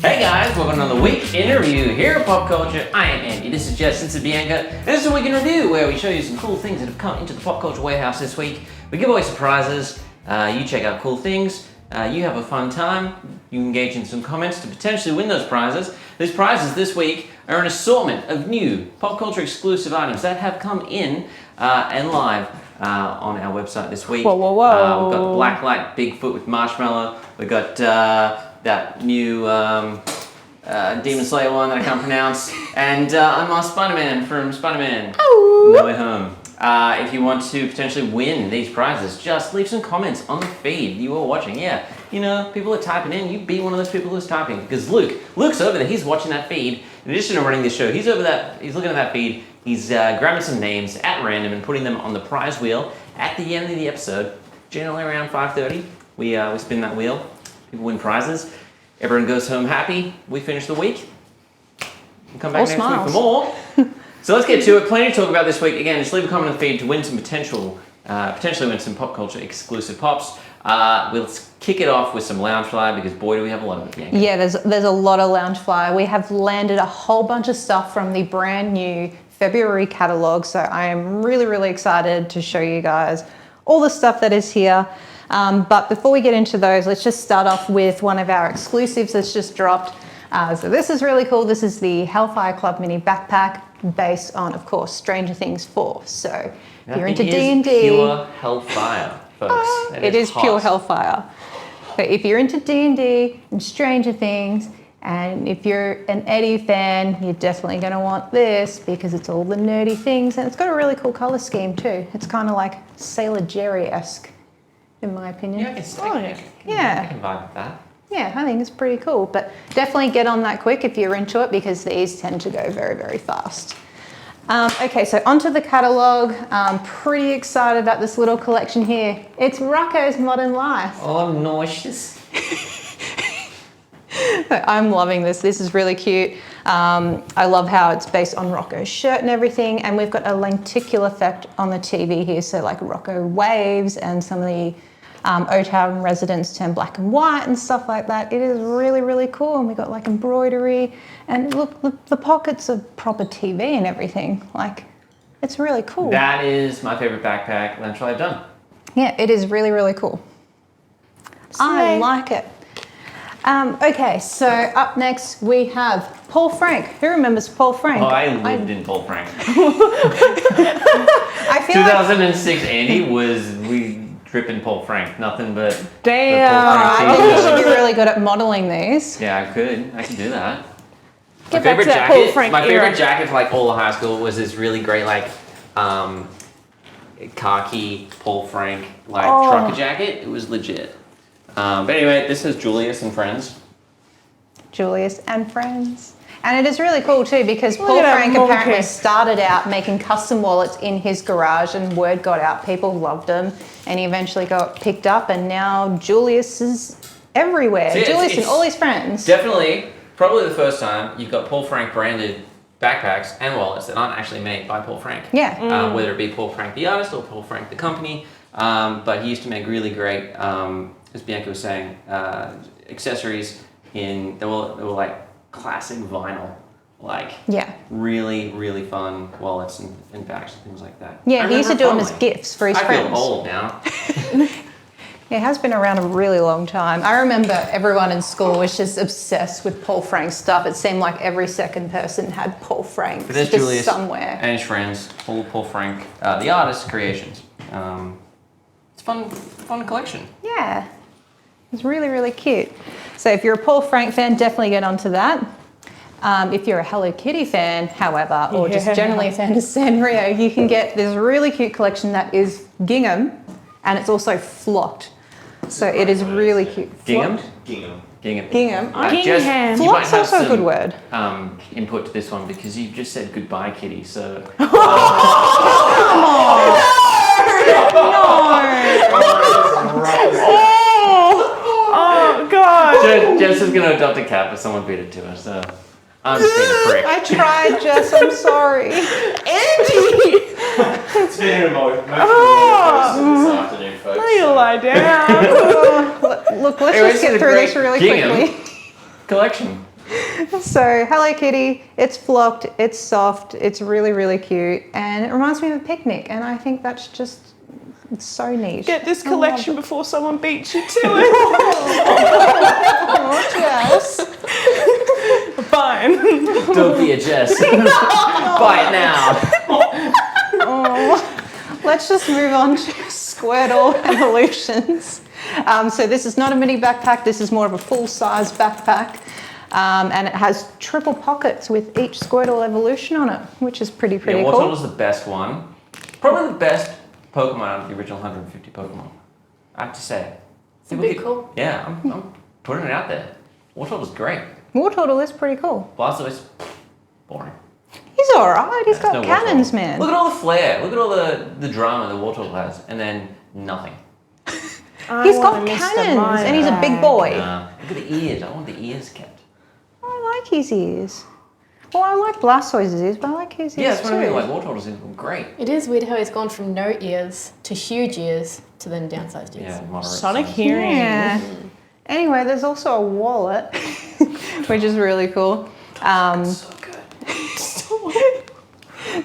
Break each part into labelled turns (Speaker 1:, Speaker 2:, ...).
Speaker 1: Hey guys, welcome to another week in review here at Popcultcha. I am Andy, this is Jess, this is Bianca, and this is a week in review where we show you some cool things that have come into the Popcultcha warehouse this week. We give away surprises, you check out cool things, you have a fun time, you engage in some comments to potentially win those prizes. These prizes this week are an assortment of new Popcultcha exclusive items that have come in and live on our website this week.
Speaker 2: Whoa, whoa, whoa.
Speaker 1: We've got the Blacklight Bigfoot with marshmallow, we've got that new Demon Slayer one that I can't pronounce, and Unmasked Spider-Man from Spider-Man No Way Home. If you want to potentially win these prizes, just leave some comments on the feed you are watching. Yeah, you know, people are typing in, you be one of those people who's typing, because Luke's over there, he's watching that feed. In addition to running this show, he's looking at that feed, he's grabbing some names at random and putting them on the prize wheel at the end of the episode, generally around 5:30. We spin that wheel. People win prizes. Everyone goes home happy. We finish the week. We'll come back next week for more. So let's get to it. Plenty to talk about this week. Again, just leave a comment on the feed to win some potentially win some Popcultcha exclusive pops. We'll kick it off with some Loungefly because boy do we have a lot of it. Bianca.
Speaker 2: Yeah, there's a lot of Loungefly. We have landed a whole bunch of stuff from the brand new February catalogue. So I am really, really excited to show you guys all the stuff that is here. But before we get into those, let's just start off with one of our exclusives that's just dropped. So this is really cool. This is the Hellfire Club mini backpack based on, of course, Stranger Things 4. So if you're into D&D...
Speaker 1: pure Hellfire, folks.
Speaker 2: It is pure Hellfire. But if you're into D&D and Stranger Things, and if you're an Eddie fan, you're definitely going to want this because it's all the nerdy things. And it's got a really cool color scheme too. It's kind of like Sailor Jerry-esque, in my opinion.
Speaker 1: Yeah, I can vibe with that.
Speaker 2: Yeah, I think it's pretty cool. But definitely get on that quick if you're into it because these tend to go very, very fast. Okay, so onto the catalogue. I'm pretty excited about this little collection here. It's Rocco's Modern Life.
Speaker 1: Oh, I'm nauseous.
Speaker 2: I'm loving this. This is really cute. I love how it's based on Rocco's shirt and everything. And we've got a lenticular effect on the TV here. So like Rocco waves and some of the O-Town residents turn black and white and stuff like that. It is really, really cool. And we got like embroidery and look, the pockets are proper TV and everything. Like, it's really cool.
Speaker 1: That is my favorite backpack Loungefly I've done.
Speaker 2: Yeah, it is really, really cool. I like it. Okay, so up next we have Paul Frank. Who remembers Paul Frank?
Speaker 1: Oh, I lived in Paul Frank.
Speaker 2: I feel
Speaker 1: 2006 Andy we dripping Paul Frank. Nothing but
Speaker 2: damn. I think you should be really good at modeling these.
Speaker 1: Yeah, I can do that.
Speaker 2: Get back to that Paul Frank
Speaker 1: My
Speaker 2: era.
Speaker 1: favorite jacket for like all of high school was this really great like khaki Paul Frank like trucker jacket. It was legit. But anyway, this is Julius and Friends.
Speaker 2: Julius and Friends. And it is really cool too because Paul Frank apparently started out making custom wallets in his garage and word got out. People loved them and he eventually got picked up and now Julius is everywhere. So Julius and all his friends.
Speaker 1: Definitely, probably the first time you've got Paul Frank branded backpacks and wallets that aren't actually made by Paul Frank.
Speaker 2: Yeah.
Speaker 1: Whether it be Paul Frank the artist or Paul Frank the company. But he used to make really great, as Bianca was saying, accessories they were like classic vinyl, like really, really fun wallets and bags and things like that.
Speaker 2: Yeah, he used to do them as gifts for his friends.
Speaker 1: I feel old now.
Speaker 2: It has been around a really long time. I remember everyone in school was just obsessed with Paul Frank stuff. It seemed like every second person had Paul Frank just
Speaker 1: Julius
Speaker 2: somewhere.
Speaker 1: And his friends, Paul Frank, the artist creations. It's a fun collection.
Speaker 2: Yeah, it's really, really cute. So if you're a Paul Frank fan, definitely get onto that. If you're a Hello Kitty fan, however, or just generally a fan of Sanrio, you can get this really cute collection that is gingham, and it's also flocked. So it is really cute.
Speaker 1: Gingham?
Speaker 2: Gingham.
Speaker 1: Jess,
Speaker 2: Flock's also a good word.
Speaker 1: Input to this one because you just said goodbye, kitty. So.
Speaker 2: Come on. Oh God.
Speaker 1: Jess is going to adopt a cat, but someone beat it to her, so I'm just being a prick.
Speaker 2: I tried, Jess. I'm sorry. Andy!
Speaker 3: It's been an emotional this afternoon, folks.
Speaker 2: Let me lie down. Look, let's just get through this really quickly.
Speaker 1: Collection.
Speaker 2: So Hello Kitty, it's flocked, it's soft, it's really, really cute, and it reminds me of a picnic, and I think that's just, it's so neat.
Speaker 4: Get this
Speaker 2: I love
Speaker 4: collection
Speaker 2: it.
Speaker 4: before someone beats you to it.
Speaker 2: Oh, Jess.
Speaker 4: Fine.
Speaker 1: Don't be a Jess. Buy it now.
Speaker 2: Oh, let's just move on to Squirtle Evolutions. So this is not a mini backpack, this is more of a full-size backpack. And it has triple pockets with each Squirtle evolution on it, which is pretty
Speaker 1: Yeah,
Speaker 2: cool.
Speaker 1: Wartortle's the best one. Probably the best Pokemon out of the original 150 Pokemon. I have to say.
Speaker 5: It's a bit cool.
Speaker 1: Yeah, I'm putting it out there. Wartortle's great.
Speaker 2: Wartortle is pretty cool.
Speaker 1: Blastoise, boring.
Speaker 2: He's alright, he's got
Speaker 1: no
Speaker 2: cannons,
Speaker 1: Wartortle.
Speaker 2: man.
Speaker 1: Look at all the flair. Look at all the drama that Wartortle has, and then nothing.
Speaker 2: He's got cannons, and he's a big boy.
Speaker 1: Look at the ears. I want the ears kept.
Speaker 2: I like his ears. Well, I like Blastoise's ears, but I like his
Speaker 1: Yeah,
Speaker 2: ears
Speaker 1: that's
Speaker 2: too.
Speaker 1: what I mean. Like Wartortle's is great.
Speaker 5: It is weird how he's gone from no ears to huge ears to then downsized ears.
Speaker 1: Yeah, moderate
Speaker 4: Sonic
Speaker 1: size.
Speaker 4: hearing.
Speaker 2: Yeah. Anyway, there's also a wallet, which is really cool.
Speaker 1: So good.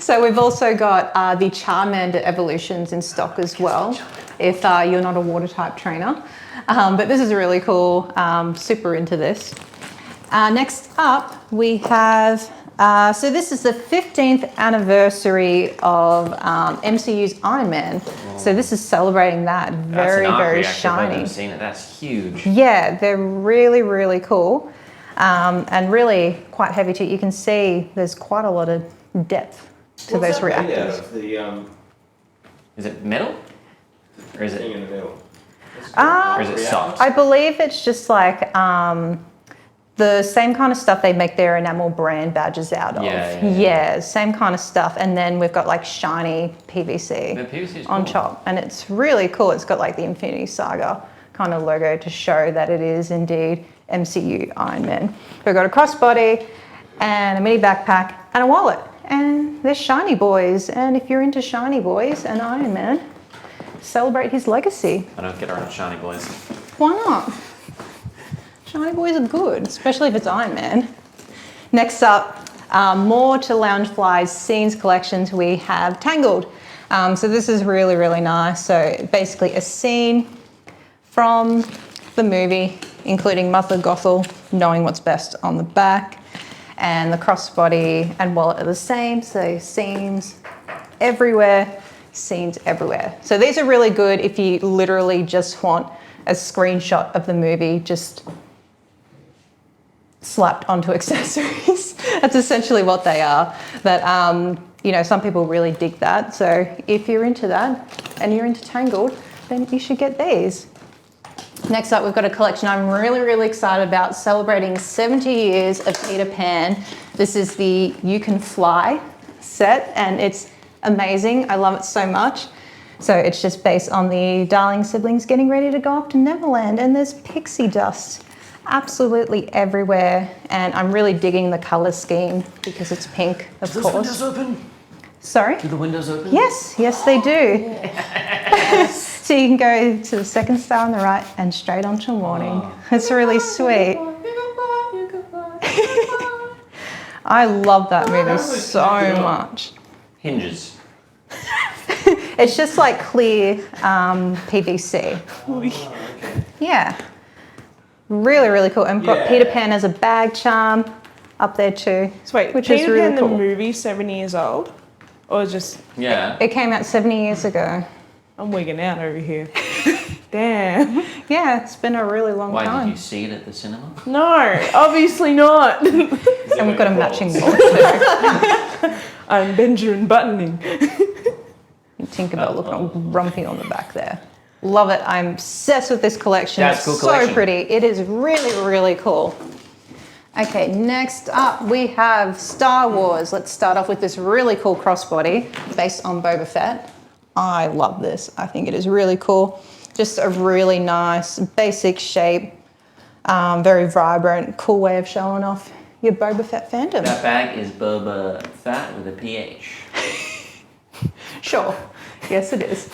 Speaker 2: So we've also got the Charmander evolutions in stock as well, if you're not a water type trainer. But this is really cool, super into this. Next up, we have, so this is the 15th anniversary of MCU's Iron Man. So this is celebrating that. Very,
Speaker 1: That's an
Speaker 2: very
Speaker 1: reactor, if I've
Speaker 2: shiny.
Speaker 1: ever seen it. That's huge.
Speaker 2: Yeah, they're really, really cool. And really quite heavy too. You can see there's quite a lot of depth to those reactors.
Speaker 1: Is it metal? Or is
Speaker 3: Thing
Speaker 1: it,
Speaker 3: in the middle.
Speaker 1: or is it soft?
Speaker 2: I believe it's just like the same kind of stuff they make their enamel brand badges out of.
Speaker 1: Yeah.
Speaker 2: Same kind of stuff. And then we've got like shiny PVC
Speaker 1: The PVC is
Speaker 2: on
Speaker 1: cool.
Speaker 2: top. And it's really cool. It's got like the Infinity Saga kind of logo to show that it is indeed MCU Iron Man. We've got a crossbody and a mini backpack and a wallet. And they're shiny boys. And if you're into shiny boys and Iron Man, celebrate his legacy.
Speaker 1: I don't get around shiny boys.
Speaker 2: Why not? Shiny boys are good, especially if it's Iron Man. Next up, more to Loungefly's scenes collections, we have Tangled. So this is really, really nice. So basically a scene from the movie, including Mother Gothel knowing what's best on the back, and the crossbody and wallet are the same. So seams everywhere, scenes everywhere. So these are really good if you literally just want a screenshot of the movie just slapped onto accessories. That's essentially what they are. But you know, some people really dig that. So if you're into that and you're into Tangled, then you should get these. Next up, we've got a collection I'm really, really excited about, celebrating 70 years of Peter Pan. This is the You Can Fly set, and it's amazing. I love it so much. So it's just based on the darling siblings getting ready to go up to Neverland, and there's pixie dust absolutely everywhere. And I'm really digging the color scheme because it's pink, of
Speaker 1: Do those
Speaker 2: course.
Speaker 1: windows open?
Speaker 2: Sorry?
Speaker 1: Do the windows open?
Speaker 2: Yes, yes they do. So you can go to the second star on the right and straight onto morning. It's really sweet. I love that movie so much.
Speaker 1: Hinges.
Speaker 2: It's just like clear PVC. Yeah. Really, really cool. And we've got
Speaker 3: Yeah.
Speaker 2: Peter Pan as a bag charm up there too.
Speaker 4: So wait,
Speaker 2: which
Speaker 4: Peter
Speaker 2: is really
Speaker 4: Pan
Speaker 2: cool.
Speaker 4: the movie 7 years old? Or just,
Speaker 1: Yeah.
Speaker 2: It came out 70 years ago.
Speaker 4: I'm wigging out over here. Damn.
Speaker 2: Yeah, it's been a really long
Speaker 1: Why
Speaker 2: time.
Speaker 1: did you see it at the cinema?
Speaker 4: No, obviously not.
Speaker 2: And we've got a matching wall too.
Speaker 4: I'm Benjamin Buttoning.
Speaker 2: And Tinkerbell looking grumpy on the back there. Love it. I'm obsessed with this collection.
Speaker 1: That's
Speaker 2: It's
Speaker 1: cool
Speaker 2: so
Speaker 1: collection.
Speaker 2: pretty. It is really, really cool. Okay, next up we have Star Wars. Let's start off with this really cool crossbody based on Boba Fett. I love this. I think it is really cool. Just a really nice, basic shape, very vibrant, cool way of showing off your Boba Fett fandom.
Speaker 1: That bag is Boba Fat with a PH.
Speaker 2: Sure. Yes, it is.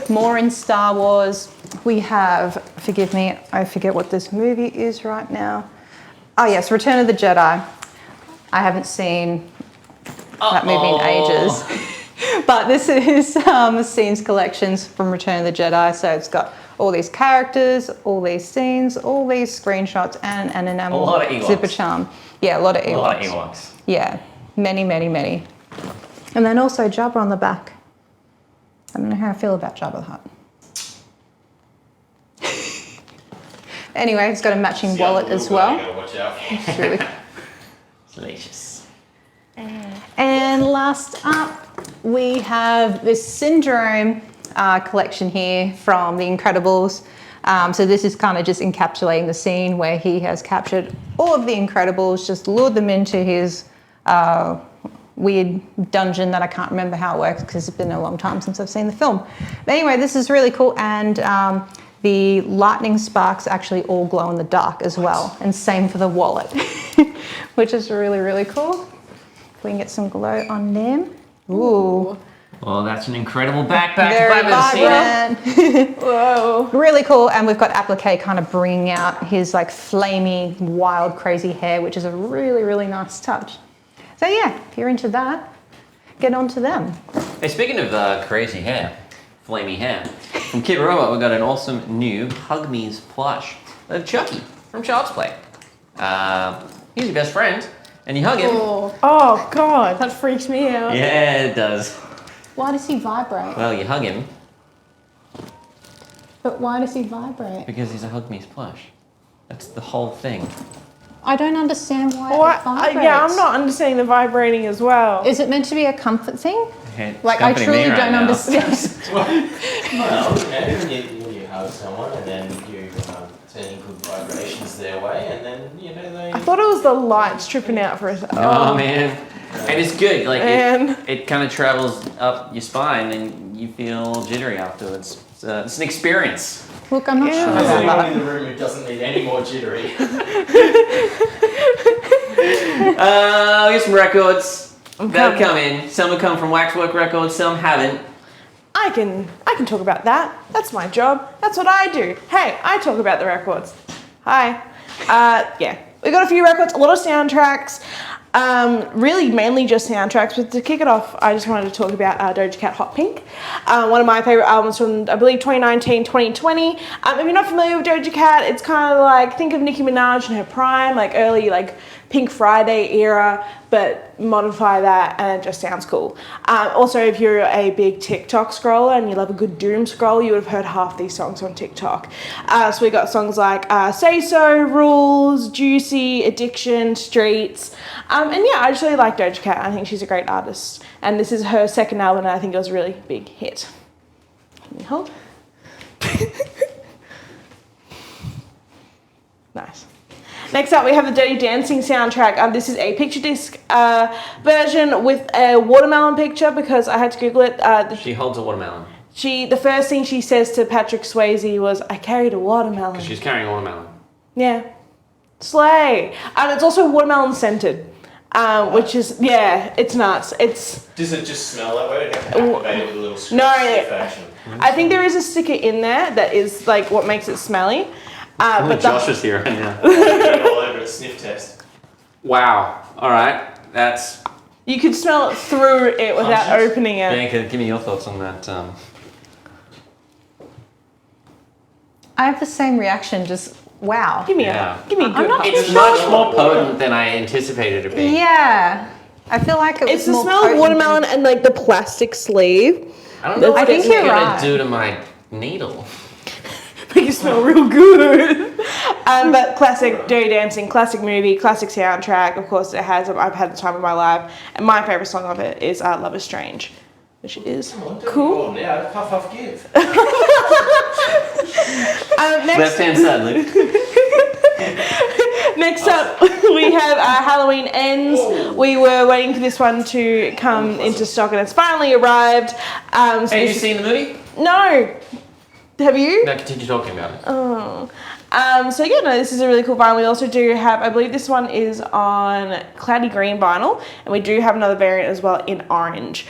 Speaker 2: More in Star Wars. We have, forgive me, I forget what this movie is right now. Oh yes, Return of the Jedi. I haven't seen that movie in ages. But this is scenes collections from Return of the Jedi. So it's got all these characters, all these scenes, all these screenshots, and an enamel
Speaker 1: A lot of Ewoks.
Speaker 2: zipper charm. Yeah, a lot of Ewoks.
Speaker 1: A lot of Ewoks.
Speaker 2: Yeah, many, many, many. And then also Jabba on the back. I don't know how I feel about Jabba the Hutt. Anyway, it's got a matching wallet as well.
Speaker 3: Watch out.
Speaker 2: It's really
Speaker 1: Delicious.
Speaker 2: And last up, we have this Syndrome collection here from The Incredibles. So this is kind of just encapsulating the scene where he has captured all of the Incredibles, just lured them into his weird dungeon that I can't remember how it works because it's been a long time since I've seen the film. But anyway, this is really cool, and the lightning sparks actually all glow in the dark as well, and same for the wallet, which is really, really cool. If we can get some glow on them. Ooh.
Speaker 1: Well, that's an incredible backpack.
Speaker 2: Very
Speaker 1: If I've ever seen it.
Speaker 2: vibrant. Whoa. Really cool. And we've got Applique kind of bringing out his like flamey, wild, crazy hair, which is a really, really nice touch. So yeah, if you're into that, get on to them.
Speaker 1: Hey, speaking of crazy hair, flamey hair, from Kid Robot, we got an awesome new Hug Me's plush of Chucky from Child's Play. He's your best friend, and you hug him.
Speaker 4: Oh God, that freaks me out.
Speaker 1: Yeah, it does.
Speaker 5: Why does he vibrate?
Speaker 1: Well, you hug him
Speaker 5: But why does he vibrate?
Speaker 1: because he's a Hug Me's plush. That's the whole thing.
Speaker 5: I don't understand why
Speaker 4: What?
Speaker 5: it vibrates.
Speaker 4: Yeah, I'm not understanding the vibrating as well.
Speaker 5: Is it meant to be a comfort thing?
Speaker 1: It's
Speaker 5: Like, I
Speaker 1: accompanying
Speaker 5: truly
Speaker 1: me right
Speaker 5: don't
Speaker 1: now.
Speaker 5: understand.
Speaker 3: Well, when you hug someone and then you sending good vibrations their way, and then they.
Speaker 4: I thought it was the lights tripping out for us.
Speaker 1: Oh man, and it's good. Like
Speaker 4: Man.
Speaker 1: it kind of travels up your spine, and you feel jittery afterwards. It's an experience.
Speaker 2: Look, I'm not
Speaker 4: Yeah.
Speaker 2: sure
Speaker 3: There's
Speaker 2: about
Speaker 3: anyone
Speaker 2: that.
Speaker 3: in the room who doesn't need any more jittery.
Speaker 1: Here's some records that
Speaker 4: coming.
Speaker 1: come in. Some have come from Waxwork Records, some haven't.
Speaker 4: I can talk about that. That's my job. That's what I do. Hey, I talk about the records. Hi. Yeah, we got a few records, a lot of soundtracks. Really mainly just soundtracks, but to kick it off, I just wanted to talk about Doja Cat Hot Pink. One of my favorite albums from, I believe, 2019, 2020. If you're not familiar with Doja Cat, it's kind of like, think of Nicki Minaj in her prime, like early, like Pink Friday era, but modify that and it just sounds cool. Also, if you're a big TikTok scroller and you love a good doom scroll, you would have heard half these songs on TikTok. So we got songs like Say So, Rules, Juicy, Addiction, Streets. And yeah, I just really like Doja Cat. I think she's a great artist. And this is her second album, and I think it was a really big hit. Let me hold. Nice. Next up, we have the Dirty Dancing soundtrack. This is a picture disc version with a watermelon picture because I had to Google it.
Speaker 1: She holds a watermelon.
Speaker 4: The first thing she says to Patrick Swayze was, "I carried a watermelon."
Speaker 1: She's carrying a watermelon.
Speaker 4: Yeah. Slay. And it's also watermelon scented, which is, yeah, it's nuts.
Speaker 3: Does it just smell that way? Or do you have to activate it with a little sniff
Speaker 4: No,
Speaker 3: action?
Speaker 4: I think there is a sticker in there that is like what makes it smelly.
Speaker 1: But Josh is here right now.
Speaker 3: Get all over it, sniff test.
Speaker 1: Wow. All right. That's.
Speaker 4: You could smell it through it without
Speaker 3: Conscious.
Speaker 4: opening it.
Speaker 1: Bianca, give me your thoughts on that.
Speaker 2: I have the same reaction, just wow.
Speaker 4: Give me
Speaker 1: Yeah.
Speaker 4: a good
Speaker 2: I'm not
Speaker 4: hot.
Speaker 1: It's much more potent than I anticipated it being.
Speaker 2: Yeah. I feel like it was
Speaker 4: It's the
Speaker 2: more
Speaker 4: smell of
Speaker 2: potent.
Speaker 4: watermelon and like the plastic sleeve.
Speaker 1: I don't know
Speaker 2: I
Speaker 1: what
Speaker 2: think
Speaker 1: it's
Speaker 2: you're
Speaker 1: gonna
Speaker 2: right.
Speaker 1: do to my needle.
Speaker 4: Make it smell real good. But classic Dirty Dancing, classic movie, classic soundtrack. Of course, it has. I've had the time of my life, and my favorite song of it is "Love Is Strange," which is cool.
Speaker 3: Now, puff, puff, give.
Speaker 4: Next,
Speaker 1: Left-hand side, Luke.
Speaker 4: next up, we have Halloween Ends. We were waiting for this one to come into stock, and it's finally arrived. So
Speaker 1: Have you
Speaker 4: this-
Speaker 1: seen the movie?
Speaker 4: No. Have you?
Speaker 1: No, continue talking about it.
Speaker 4: Oh. So yeah, no, this is a really cool vinyl. We also do have, I believe this one is on cloudy green vinyl, and we do have another variant as well in orange.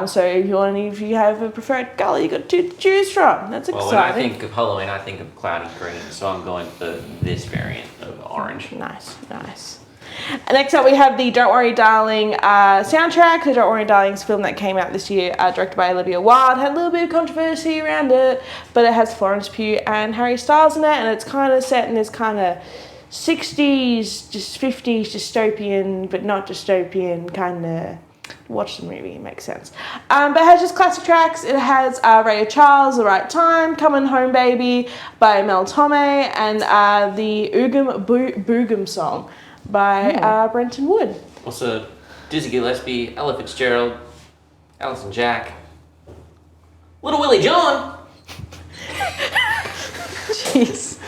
Speaker 4: So if you have a preferred colour, you got two to choose from. That's exciting.
Speaker 1: Well, when I think of Halloween, I think of cloudy green, so I'm going for this variant of orange.
Speaker 4: Nice. Next up, we have the Don't Worry Darling soundtrack. The Don't Worry Darling is a film that came out this year, directed by Olivia Wilde. Had a little bit of controversy around it, but it has Florence Pugh and Harry Styles in it, and it's kind of set in this kind of 60s, just 50s dystopian, but not dystopian kind of. Watch the movie, it makes sense. But it has just classic tracks. It has Ray Charles, The Right Time, Coming Home Baby by Mel Torme, and the Oogum Boogum song by Brenton Wood.
Speaker 1: Also, Dizzy Gillespie, Ella Fitzgerald, Alison Jack, Little Willie John.
Speaker 2: Jeez.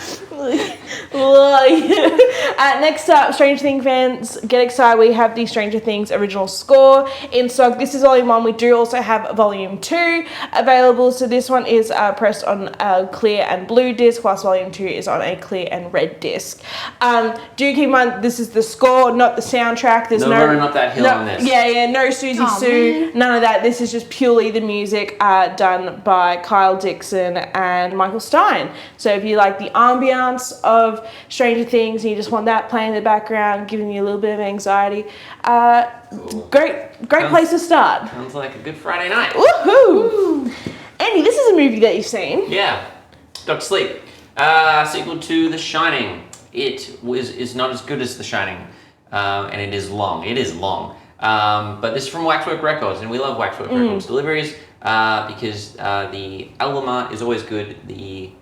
Speaker 4: Next up, Stranger Things fans, get excited. We have the Stranger Things original score in stock. This is volume 1. We do also have volume 2 available. So this one is pressed on a clear and blue disc, whilst volume 2 is on a clear and red disc. Do keep in mind, this is the score, not the soundtrack. There's
Speaker 1: no running up that hill on this.
Speaker 4: Yeah, no Susie Sue,
Speaker 2: man.
Speaker 4: none of that. This is just purely the music done by Kyle Dixon and Michael Stein. So if you like the ambiance of Stranger Things and you just want that playing in the background, giving you a little bit of anxiety,
Speaker 1: Cool.
Speaker 4: great place to start.
Speaker 1: Sounds like a good Friday night.
Speaker 4: Woohoo! Andy, this is a movie that you've seen.
Speaker 1: Yeah, Dr. Sleep. Sequel to The Shining. It is not as good as The Shining, and it is long. But this is from Waxwork Records, and we love Waxwork Records deliveries because the album art is always good. The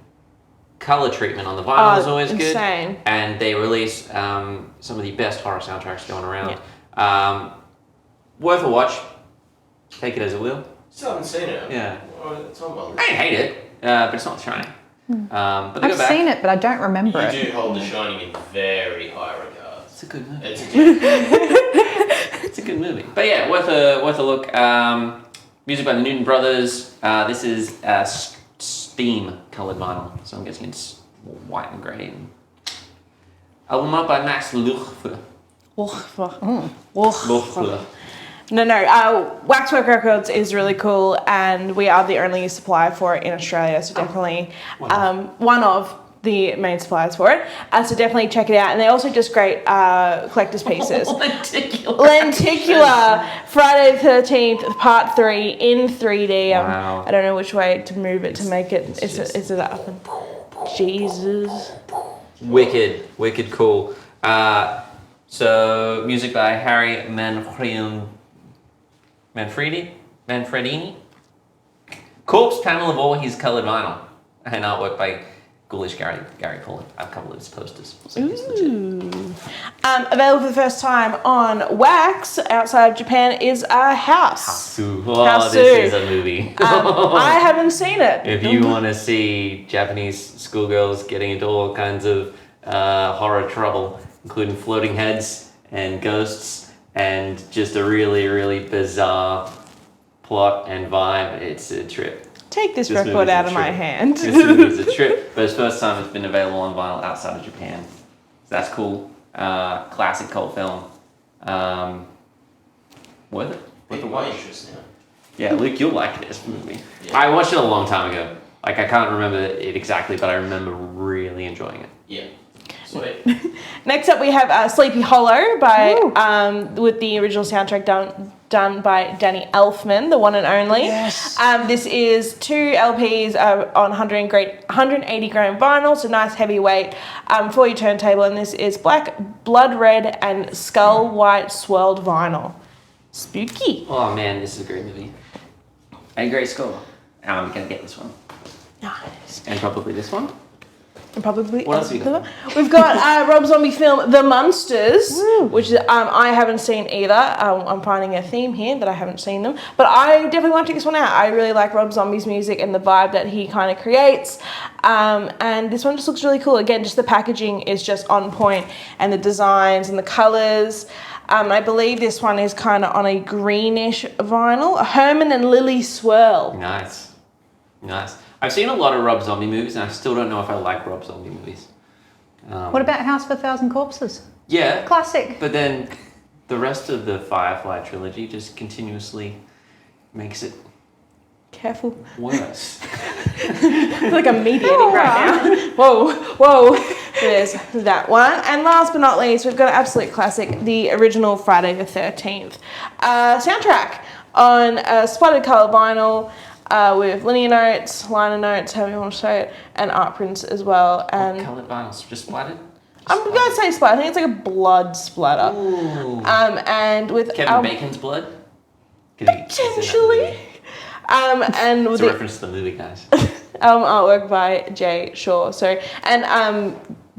Speaker 1: color treatment on the vinyl is always
Speaker 4: insane.
Speaker 1: good, and they release some of the best horror soundtracks going around. Yeah. Worth a watch. Take it as it will.
Speaker 3: Still haven't seen it.
Speaker 1: Yeah.
Speaker 3: Oh, it's on my list.
Speaker 1: I hate it, but it's not The Shining. But they
Speaker 2: I've
Speaker 1: go back.
Speaker 2: seen it, but I don't remember
Speaker 3: You
Speaker 2: it.
Speaker 3: do hold The Shining in very high regards.
Speaker 1: It's a good movie.
Speaker 3: It's a
Speaker 1: It's a good movie. But yeah, worth a look. Music by the Newton Brothers. This is steam colored vinyl, so I'm guessing it's white and grey. Album art by Max Luchfer.
Speaker 4: No. Waxwork Records is really cool, and we are the only supplier for it in Australia, so definitely one of the main suppliers for it. So definitely check it out. And they're also just great collector's pieces. Lenticular. Friday the 13th, part 3 in 3D.
Speaker 1: Wow.
Speaker 4: I don't know which way to move it to make it. Is it up? And Jesus.
Speaker 1: Wicked cool. So music by Harry Manfredini. Corpse panel of all his coloured vinyl, and artwork by Ghoulish Gary Pullen. I have a couple of his posters. So he's legit.
Speaker 4: Available for the first time on Wax outside of Japan is House.
Speaker 1: Oh, this is a movie.
Speaker 4: I haven't seen it.
Speaker 1: If you want to see Japanese schoolgirls getting into all kinds of horror trouble, including floating heads and ghosts and just a really, really bizarre plot and vibe, it's a trip.
Speaker 4: Take this
Speaker 1: This
Speaker 4: record
Speaker 1: movie's
Speaker 4: out
Speaker 1: a
Speaker 4: of my
Speaker 1: trip.
Speaker 4: hand.
Speaker 1: This movie's a trip, but it's the first time it's been available on vinyl outside of Japan. So that's cool. Classic cult film. Worth it.
Speaker 3: Piqued my interest now.
Speaker 1: Yeah, Luke, you'll like this movie.
Speaker 3: Yeah.
Speaker 1: I watched it a long time ago. Like, I can't remember it exactly, but I remember really enjoying it.
Speaker 3: Yeah. Sweet.
Speaker 4: Next up, we have Sleepy Hollow by with the original soundtrack done by Danny Elfman, the one and only.
Speaker 2: Yes.
Speaker 4: This is 2 LPs on 180 gram vinyl, so nice heavyweight for your turntable. And this is black, blood red, and skull white swirled vinyl. Spooky.
Speaker 1: Oh man, this is a great movie. And a great score. I'm gonna get this one.
Speaker 4: Nice.
Speaker 1: And probably this one.
Speaker 4: And probably
Speaker 1: What else have you got?
Speaker 4: We've got Rob Zombie film The Munsters, which I haven't seen either. I'm finding a theme here that I haven't seen them, but I definitely want to check this one out. I really like Rob Zombie's music and the vibe that he kind of creates, and this one just looks really cool. Again, just the packaging is just on point, and the designs and the colors. I believe this one is kind of on a greenish vinyl. Herman and Lily Swirl.
Speaker 1: Nice. I've seen a lot of Rob Zombie movies, and I still don't know if I like Rob Zombie movies.
Speaker 2: What about House of a Thousand Corpses?
Speaker 1: Yeah,
Speaker 2: Classic.
Speaker 1: but then the rest of the Firefly trilogy just continuously makes it
Speaker 4: Careful.
Speaker 1: worse.
Speaker 4: I feel like I'm mediating right now. Whoa. There's that one. And last but not least, we've got an absolute classic, the original Friday the 13th soundtrack on spotted colour vinyl with linear notes, liner notes, however you want to say it, and art prints as well. And
Speaker 1: Coloured vinyls, just splattered?
Speaker 4: I'm going to say splatter. I think it's like a blood splatter.
Speaker 1: Ooh.
Speaker 4: And with
Speaker 1: Kevin Bacon's blood? 'Cause he's in that
Speaker 4: potentially.
Speaker 1: movie.
Speaker 4: And with
Speaker 1: It's a
Speaker 4: the
Speaker 1: reference to the movie, guys.
Speaker 4: artwork by Jay Shaw. So and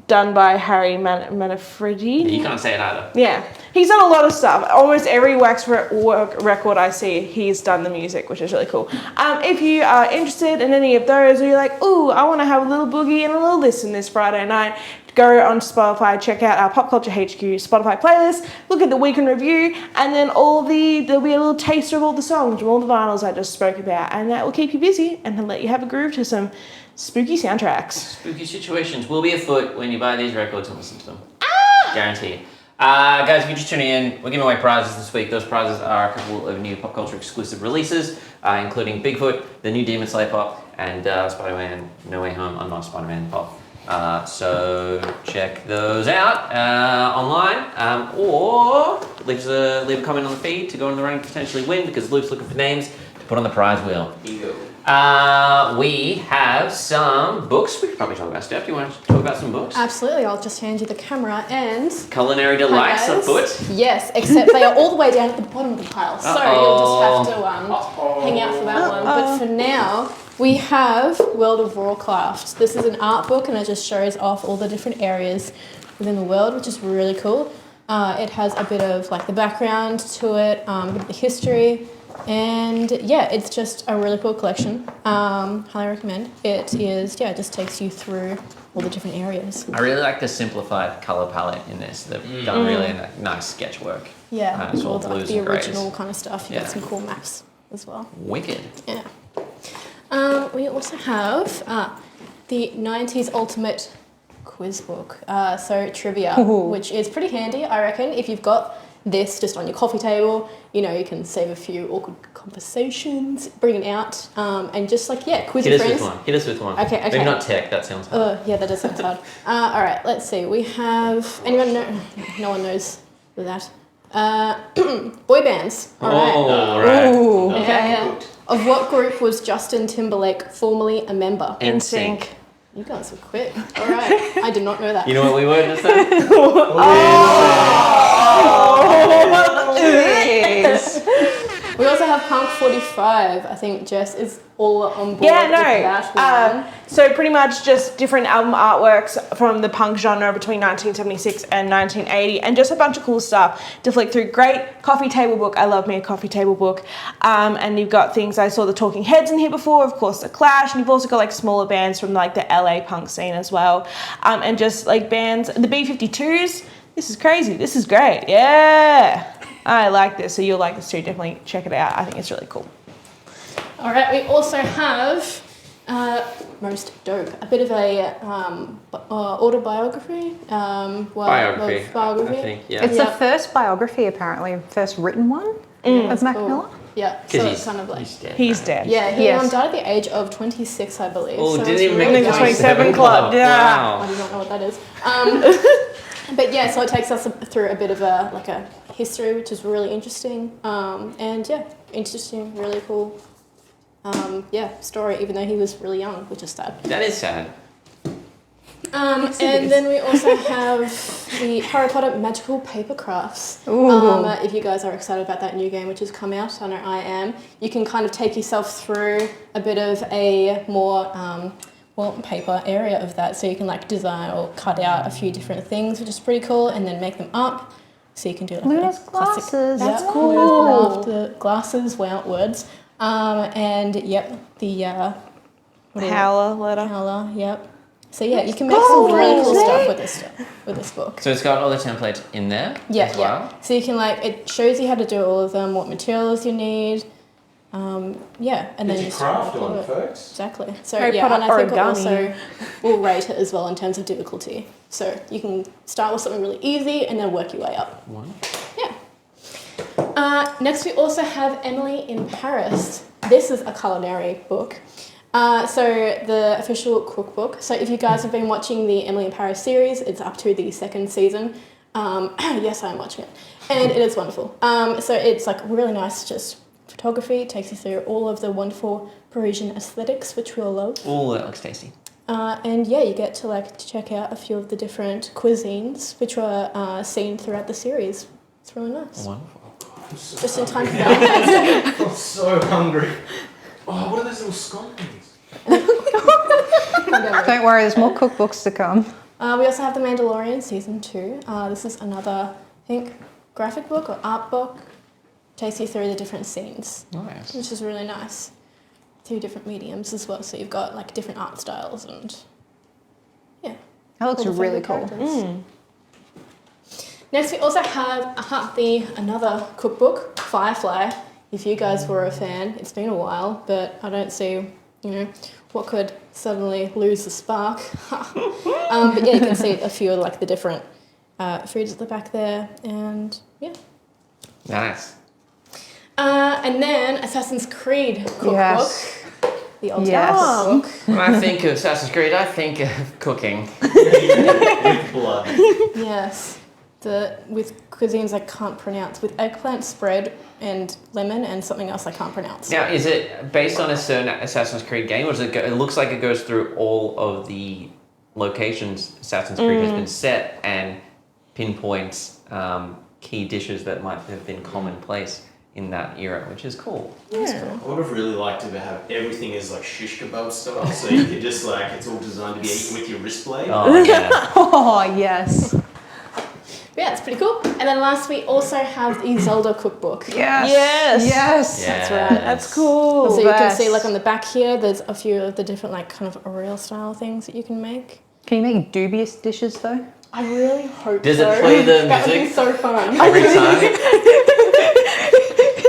Speaker 4: done by Harry Manfredi.
Speaker 1: You can't say it either.
Speaker 4: Yeah, he's done a lot of stuff. Almost every wax record I see, he's done the music, which is really cool. If you are interested in any of those, or you're like, ooh, I want to have a little boogie and a little listen this Friday night, go on Spotify, check out our Popcultcha HQ Spotify playlist, look at the week in review, and then there'll be a little taster of all the songs from all the vinyls I just spoke about, and that will keep you busy and let you have a groove to some spooky soundtracks.
Speaker 1: Spooky situations will be afoot when you buy these records and listen to them. Guaranteed. Guys, if you're just tuning in, we're giving away prizes this week. Those prizes are a couple of new Popcultcha exclusive releases, including Bigfoot, the new Demon Slayer pop, and Spider-Man No Way Home Unmasked Spider-Man pop. So check those out online, or leave a comment on the feed to go in the running to potentially win, because Luke's looking for names to put on the prize wheel.
Speaker 3: Ego.
Speaker 1: We have some books we could probably talk about. Steph, do you want to talk about some books?
Speaker 5: Absolutely, I'll just hand you the camera and...
Speaker 1: Culinary delights
Speaker 5: Hi, guys.
Speaker 1: afoot.
Speaker 5: Yes, except they are all the way down at the bottom of the pile, so you'll just have to hang out for that one. But for now, we have World of Warcraft. This is an art book, and it just shows off all the different areas within the world, which is really cool. It has a bit of like the background to it, a bit of the history, and yeah, it's just a really cool collection. Highly recommend. It is, yeah, it just takes you through all the different areas.
Speaker 1: I really like the simplified color palette in this. They've done really nice sketch work.
Speaker 5: Yeah,
Speaker 1: It's all
Speaker 5: all the, like,
Speaker 1: blues
Speaker 5: the
Speaker 1: and greys.
Speaker 5: original kind of stuff. You
Speaker 1: Yeah.
Speaker 5: got some cool maps as well.
Speaker 1: Wicked.
Speaker 5: Yeah. We also have the 90s Ultimate Quiz Book. So trivia, which is pretty handy, I reckon. If you've got this just on your coffee table, you know, you can save a few awkward conversations, bring it out, and just like, yeah, quiz your friends.
Speaker 1: Hit us with one.
Speaker 5: Okay.
Speaker 1: Maybe not tech, that sounds hard.
Speaker 5: Yeah, that does sound hard. All right, let's see. We have, anyone know? No one knows that. Boy bands. All right.
Speaker 1: Oh, right.
Speaker 2: Ooh.
Speaker 5: Yeah. Of what group was Justin Timberlake formerly a member?
Speaker 1: NSYNC.
Speaker 5: You guys were quick. All right. I did not know that.
Speaker 1: You know what we were just then?
Speaker 5: We also have Punk 45. I think Jess is all on board
Speaker 4: Yeah,
Speaker 5: with
Speaker 4: no.
Speaker 5: that one.
Speaker 4: So pretty much just different album artworks from the punk genre between 1976 and 1980, and just a bunch of cool stuff to flick through. Great coffee table book. I love me a coffee table book. And you've got things, I saw the Talking Heads in here before, of course the Clash, and you've also got like smaller bands from like the LA punk scene as well. And just like bands, the B-52s. This is crazy. This is great. Yeah. I like this, so you'll like this too. Definitely check it out. I think it's really cool.
Speaker 5: All right. We also have Most Dope, a bit of a autobiography.
Speaker 1: Biography.
Speaker 5: Biography.
Speaker 1: I think, yeah.
Speaker 2: It's
Speaker 5: Yeah.
Speaker 2: the first biography, apparently, first written one of Mac
Speaker 5: Cool.
Speaker 2: Miller.
Speaker 5: Yeah. So
Speaker 1: Because
Speaker 5: it's kind of like.
Speaker 1: he's dead.
Speaker 4: He's
Speaker 1: right?
Speaker 4: dead.
Speaker 5: Yeah, he
Speaker 2: Yes.
Speaker 5: died at the age of 26, I believe.
Speaker 1: Oh,
Speaker 5: so
Speaker 1: didn't
Speaker 5: it's
Speaker 1: even make
Speaker 5: really
Speaker 1: the
Speaker 5: young.
Speaker 4: 27 club, yeah.
Speaker 5: I
Speaker 1: Wow.
Speaker 5: do not know what that is. But yeah, so it takes us through a bit of a history, which is really interesting. And yeah, interesting, really cool. Story. Even though he was really young, which is sad.
Speaker 1: That is sad.
Speaker 5: And then we also have the Harry Potter Magical Paper Crafts.
Speaker 2: Ooh.
Speaker 5: If you guys are excited about that new game, which has come out, I know I am. You can kind of take yourself through a bit of a more paper area of that, so you can like design or cut out a few different things, which is pretty cool, and then make them up. So you can do like
Speaker 2: Luna's
Speaker 5: a classic,
Speaker 2: glasses. That's
Speaker 5: yeah,
Speaker 2: cool.
Speaker 5: Luna's the glasses, wow, words. And yep, the what is it?
Speaker 4: Howler letter.
Speaker 5: Howler, yep. So yeah, you can make some really cool stuff with this book.
Speaker 1: So it's got all the templates in there
Speaker 5: Yeah,
Speaker 1: as well?
Speaker 5: yeah. So you can it shows you how to do all of them, what materials you need, Yeah, and then
Speaker 3: Get
Speaker 5: you
Speaker 3: your
Speaker 5: start
Speaker 3: craft
Speaker 5: follow
Speaker 3: on,
Speaker 5: it.
Speaker 3: folks.
Speaker 5: Exactly. So
Speaker 4: Harry
Speaker 5: yeah,
Speaker 4: Potter
Speaker 5: and I think it
Speaker 4: origami.
Speaker 5: also will rate it as well in terms of difficulty. So you can start with something really easy and then work your way up. Yeah. Next we also have Emily in Paris. This is a culinary book. So the official cookbook. So if you guys have been watching the Emily in Paris series, it's up to the 2nd season. Yes, I am watching it, and it is wonderful. So it's like really nice, just photography. It takes you through all of the wonderful Parisian aesthetics, which we all love.
Speaker 1: Oh, that looks tasty.
Speaker 5: And yeah, you get to like check out a few of the different cuisines which were seen throughout the series. It's really nice.
Speaker 1: Wonderful.
Speaker 5: Just in time for Valentine's Day.
Speaker 3: I'm so hungry. Oh, what are those little scones?
Speaker 2: Don't worry, there's more cookbooks to come.
Speaker 5: We also have The Mandalorian Season 2. This is another, I think, graphic book or art book. Takes you through the different scenes,
Speaker 1: Nice.
Speaker 5: which is really nice. Through different mediums as well. So you've got like different art styles and yeah.
Speaker 2: That looks
Speaker 5: all the
Speaker 2: really
Speaker 5: favourite
Speaker 2: cool.
Speaker 5: characters. Next we also have another cookbook, Firefly. If you guys were a fan, it's been a while, but I don't see, what could suddenly lose the spark. But yeah, you can see a few of like the different foods at the back there, and yeah.
Speaker 1: Nice.
Speaker 5: And then Assassin's Creed cookbook.
Speaker 2: Yes.
Speaker 5: The ultimate
Speaker 2: Yes.
Speaker 5: cookbook.
Speaker 1: When I think of Assassin's Creed, I think of cooking.
Speaker 3: With blood.
Speaker 5: Yes. With cuisines I can't pronounce, with eggplant spread and lemon and something else I can't pronounce.
Speaker 1: Now, is it based on a certain Assassin's Creed game, or does it looks like it goes through all of the locations Assassin's Creed has been set and pinpoints key dishes that might have been commonplace in that era, which is cool.
Speaker 4: Yeah.
Speaker 3: I would have really liked to have everything as like shish kebab style, so you could just like, it's all designed to be eaten with your wrist blade.
Speaker 1: Oh, yeah.
Speaker 2: Oh, yes.
Speaker 5: But yeah, it's pretty cool. And then last we also have the Zelda cookbook.
Speaker 2: Yes.
Speaker 4: Yes.
Speaker 2: Yes.
Speaker 5: That's right.
Speaker 4: That's cool.
Speaker 5: So you can
Speaker 2: Best.
Speaker 5: see like on the back here, there's a few of the different like kind of Oreo style things that you can make.
Speaker 2: Can you make dubious dishes though?
Speaker 5: I really hope
Speaker 1: Does
Speaker 5: so.
Speaker 1: it play the
Speaker 5: That would be
Speaker 1: music
Speaker 5: so fun.
Speaker 1: every time?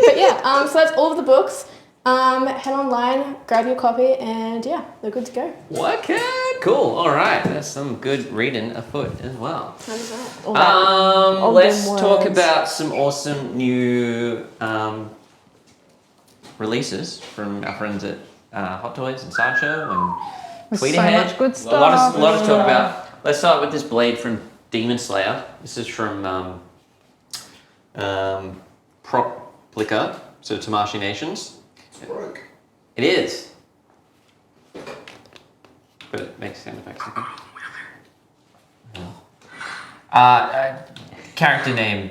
Speaker 5: But yeah, so that's all of the books. Head online, grab your copy, and yeah, they're good to go.
Speaker 1: Okay, cool. All right, that's some good reading afoot as well.
Speaker 5: How does that?
Speaker 4: All that.
Speaker 1: Let's
Speaker 4: them
Speaker 1: talk
Speaker 4: words.
Speaker 1: about some awesome new releases from our friends at Hot Toys and Sideshow and
Speaker 2: There's
Speaker 1: Tweet
Speaker 2: so
Speaker 1: Ahead.
Speaker 2: much good
Speaker 1: A lot
Speaker 2: stuff.
Speaker 1: to talk about. Let's start with this blade from Demon Slayer. This is from Popcultcha, so Tamashii Nations.
Speaker 3: It's broke.
Speaker 1: It is. But it makes sound effects. Character name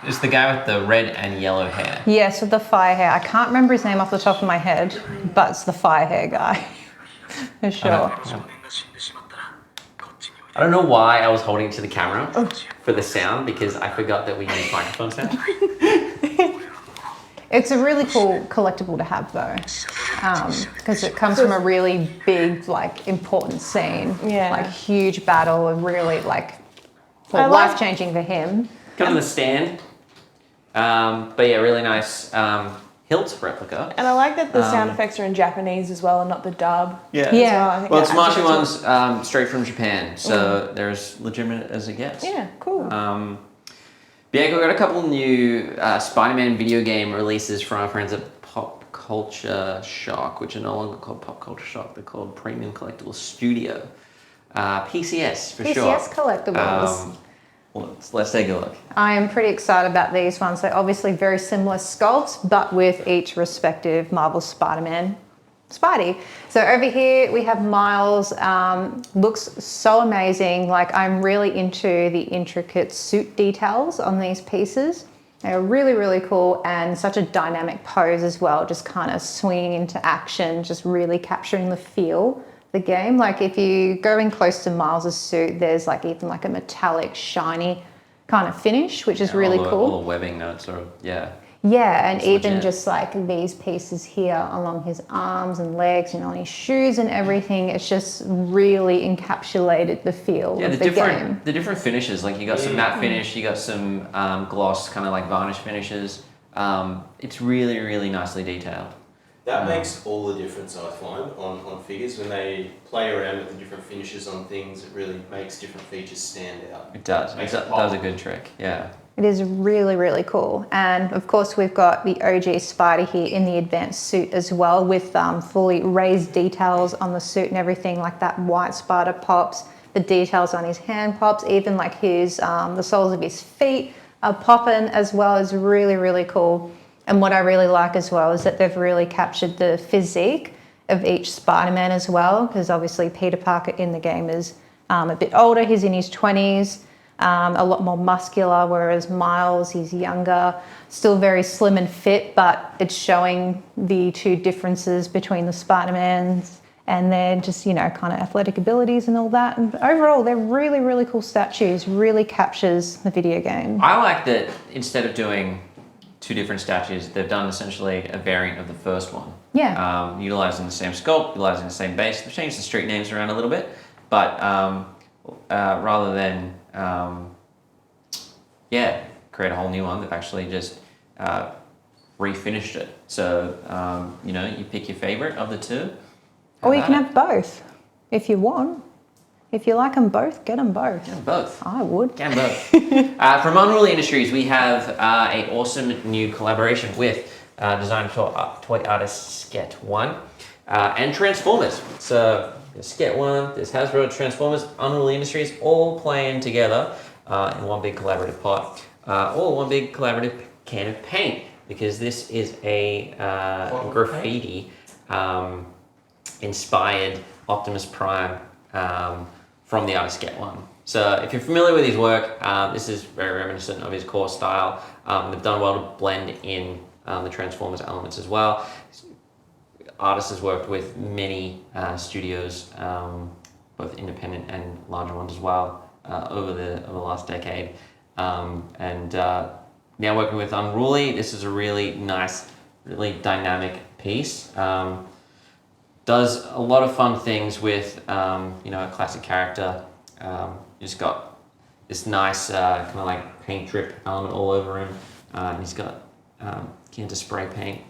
Speaker 1: is the guy with the red and yellow hair.
Speaker 2: Yes, with the fire hair. I can't remember his name off the top of my head, but it's the fire hair guy. For sure.
Speaker 1: I don't know why I was holding it to the camera for the sound, because I forgot that we use microphone sound.
Speaker 2: It's a really cool collectible to have though, because it comes from a really big, like, important scene.
Speaker 4: Yeah.
Speaker 2: Like, huge battle and really, like,
Speaker 4: I like-
Speaker 2: life-changing for him.
Speaker 1: Comes in the stand. But yeah, really nice hilt replica.
Speaker 4: And I like that the sound effects are in Japanese as well and not the dub.
Speaker 1: Yeah.
Speaker 2: Yeah.
Speaker 4: I think
Speaker 1: Well,
Speaker 4: that
Speaker 1: Tamashii
Speaker 4: adds to it.
Speaker 1: one's straight from Japan, so they're as legitimate as it gets.
Speaker 4: Yeah, cool.
Speaker 1: But yeah, we've got a couple new Spider-Man video game releases from our friends at Popcultcha Shock, which are no longer called Popcultcha Shock, they're called Premium Collectibles Studio. PCS for sure.
Speaker 2: PCS collectibles.
Speaker 1: Let's take a look.
Speaker 2: I am pretty excited about these ones. They're obviously very similar sculpts, but with each respective Marvel Spider-Man Spidey. So over here we have Miles. Looks so amazing. Like, I'm really into the intricate suit details on these pieces. They're really, really cool, and such a dynamic pose as well, just kind of swinging into action, just really capturing the feel of the game. Like, if you go in close to Miles's suit, there's like even like a metallic, shiny kind of finish, which is really cool.
Speaker 1: All the webbing notes are, yeah.
Speaker 2: Yeah, and
Speaker 1: It's
Speaker 2: even
Speaker 1: legit.
Speaker 2: just like these pieces here along his arms and legs and on his shoes and everything, it's just really encapsulated the feel
Speaker 1: Yeah,
Speaker 2: of
Speaker 1: the
Speaker 2: the game.
Speaker 1: different finishes. Like, you got some matte finish, you got some gloss, kind of like varnish finishes. it's really, really nicely detailed.
Speaker 3: That makes all the difference, I find, on figures. When they play around with the different finishes on things, it really makes different features stand out.
Speaker 1: It does.
Speaker 3: Makes
Speaker 1: It
Speaker 3: it
Speaker 1: does a
Speaker 3: pop.
Speaker 1: good trick. Yeah.
Speaker 2: It is really, really cool. And of course, we've got the OG Spider here in the advanced suit as well, with fully raised details on the suit and everything, like that white spider pops, the details on his hand pops, even like his, the soles of his feet are popping as well. Is really, really cool. And what I really like as well is that they've really captured the physique of each Spider-Man as well, because obviously Peter Parker in the game is a bit older, he's in his 20s. A lot more muscular, whereas Miles, he's younger, still very slim and fit, but it's showing the two differences between the Spider-Mans and their just, you know, kind of athletic abilities and all that. And overall, they're really, really cool statues, really captures the video game.
Speaker 1: I like that instead of doing two different statues, they've done essentially a variant of the first one.
Speaker 2: Yeah.
Speaker 1: Utilizing the same sculpt, utilizing the same base. They've changed the street names around a little bit, but rather than create a whole new one, they've actually just refinished it. So, you know, you pick your favorite of the two.
Speaker 2: Or you can have both if you want. If you like them both, get them both.
Speaker 1: Yeah, both.
Speaker 2: I would.
Speaker 1: Can both. From Unruly Industries, we have an awesome new collaboration with designer toy artist Sket One and Transformers. So there's Sket One, there's Hasbro, Transformers, Unruly Industries, all playing together in one big collaborative pot, or one big collaborative can of paint, because this is a graffiti inspired Optimus Prime from the artist Sket One. So if you're familiar with his work, this is very reminiscent of his core style. They've done well to blend in the Transformers elements as well. Artist has worked with many studios, both independent and larger ones as well, over the last decade. And now working with Unruly, this is a really nice, really dynamic piece. Does a lot of fun things with you know, a classic character. You just got this nice kind of like paint drip element all over him. He's got can to spray paint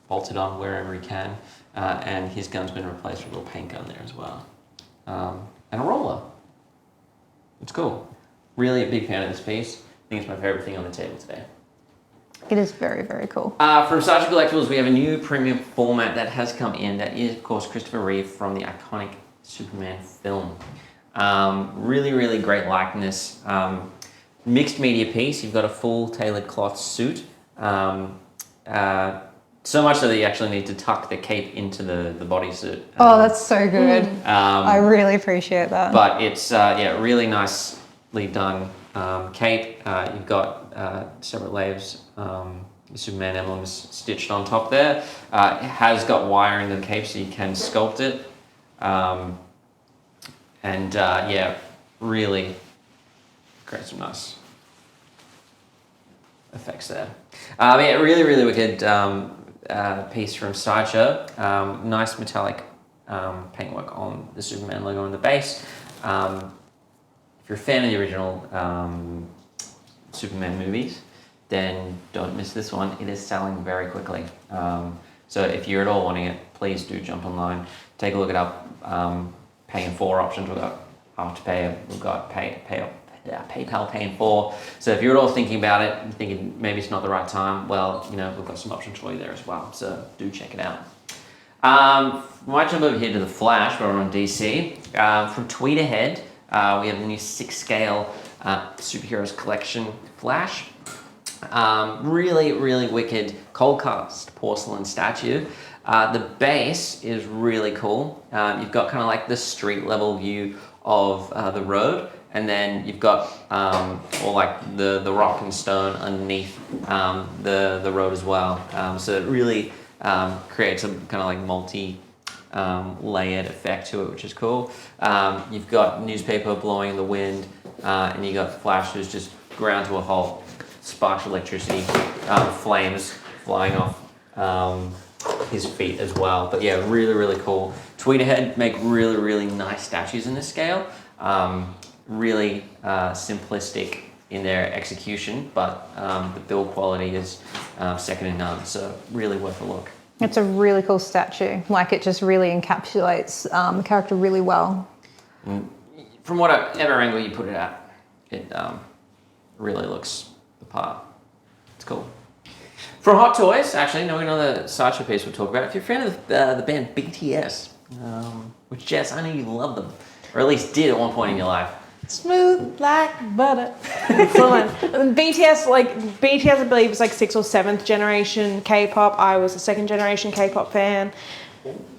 Speaker 1: bolted on wherever he can, and his gun's been replaced with a little paint gun there as well, and a roller. It's cool. Really a big fan of this piece. I think it's my favorite thing on the table today.
Speaker 2: It is very, very cool.
Speaker 1: From Sarge Collectibles, we have a new premium format that has come in. That is, of course, Christopher Reeve from the iconic Superman film. Really, really great likeness. Mixed media piece. You've got a full tailored cloth suit. So much so that you actually need to tuck the cape into the bodysuit.
Speaker 2: Oh, that's so good. I really appreciate that.
Speaker 1: But it's really nicely done cape. You've got separate layers. The Superman emblem is stitched on top there. It has got wire in the cape, so you can sculpt it. Really create some nice effects there. Really, really wicked piece from Sideshow. Nice metallic paintwork on the Superman logo on the base. If you're a fan of the original Superman movies, then don't miss this one. It is selling very quickly. So if you're at all wanting it, please do jump online. Take a look at our pay in 4 options. We've got Afterpay, we've got PayPal Pay in 4. So if you're at all thinking about it and thinking maybe it's not the right time, well, you know, we've got some options for you there as well. So do check it out. We might jump over here to the Flash, where we're on DC. From Tweet Ahead, we have the new 6-scale Superheroes Collection Flash. Really, really wicked cold cast porcelain statue. The base is really cool. You've got kind of like the street level view of the road, and then you've got all like the rock and stone underneath the road as well. So it really creates a kind of like multi layered effect to it, which is cool. You've got newspaper blowing in the wind, and you got Flash who's just ground to a halt, sparks of electricity, flames flying off his feet as well. But yeah, really, really cool. Tweet Ahead make really, really nice statues in this scale. Really simplistic in their execution, but the build quality is second to none. So really worth a look.
Speaker 2: It's a really cool statue. Like it just really encapsulates the character really well.
Speaker 1: From whatever angle you put it at, it really looks the part. It's cool. From Hot Toys, actually, knowing another sideshow piece we'll talk about. If you're a fan of the band BTS, which Jess, I know you love them, or at least did at one point in your life.
Speaker 4: Smooth like butter. Excellent. BTS, I believe, is like 6th or 7th generation K-pop. I was a 2nd generation K-pop fan.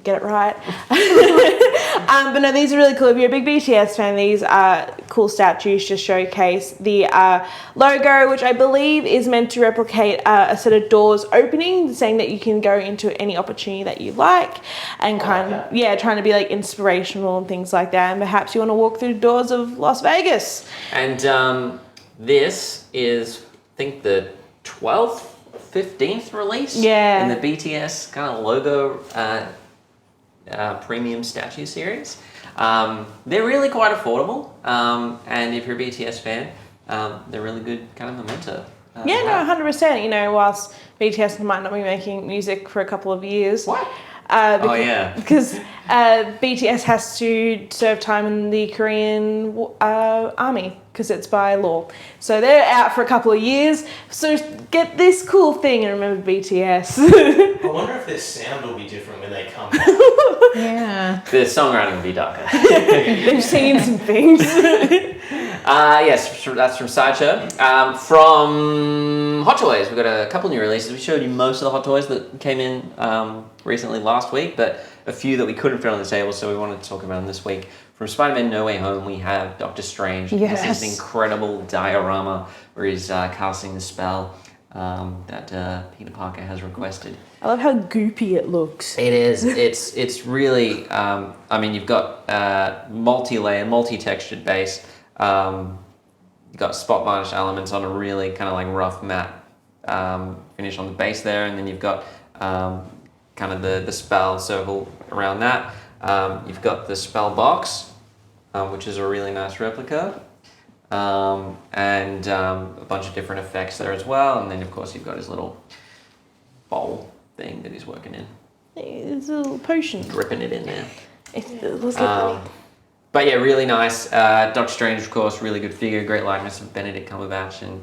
Speaker 4: Get it right. But no, these are really cool. If you're a big BTS fan, these are cool statues to showcase the logo, which I believe is meant to replicate a set of doors opening, saying that you can go into any opportunity that you like, and trying to be like inspirational and things like that. And perhaps you want to walk through the doors of Las Vegas.
Speaker 1: And this is, I think, the 12th, 15th release in the BTS kind of logo premium statue series. They're really quite affordable, and if you're a BTS fan, they're really good kind of memento.
Speaker 4: 100%. You know, whilst BTS might not be making music for a couple of years.
Speaker 1: What?
Speaker 4: Because BTS has to serve time in the Korean army because it's by law. So they're out for a couple of years. So get this cool thing and remember BTS.
Speaker 3: I wonder if their sound will be different when they come back.
Speaker 2: Yeah.
Speaker 1: The songwriting will be darker.
Speaker 4: They've seen some things.
Speaker 1: Yes, that's from Sideshow. From Hot Toys, we've got a couple new releases. We showed you most of the Hot Toys that came in recently last week, but a few that we couldn't fit on the table, so we wanted to talk about them this week. From Spider-Man No Way Home, we have Doctor Strange.
Speaker 2: Yes.
Speaker 1: This is an incredible diorama where he's casting the spell that Peter Parker has requested.
Speaker 4: I love how goopy it looks.
Speaker 1: It is. It's really. I mean, you've got multi-layer, multi-textured base. You've got spot varnish elements on a really kind of like rough matte finish on the base there, and then you've got kind of the spell circle around that. You've got the spell box, which is a really nice replica, and a bunch of different effects there as well. And then of course you've got his little bowl thing that he's working in.
Speaker 4: It's a little potion.
Speaker 1: Dripping it in there.
Speaker 4: It looks like
Speaker 1: But yeah, really nice. Doctor Strange, of course, really good figure, great likeness of Benedict Cumberbatch, and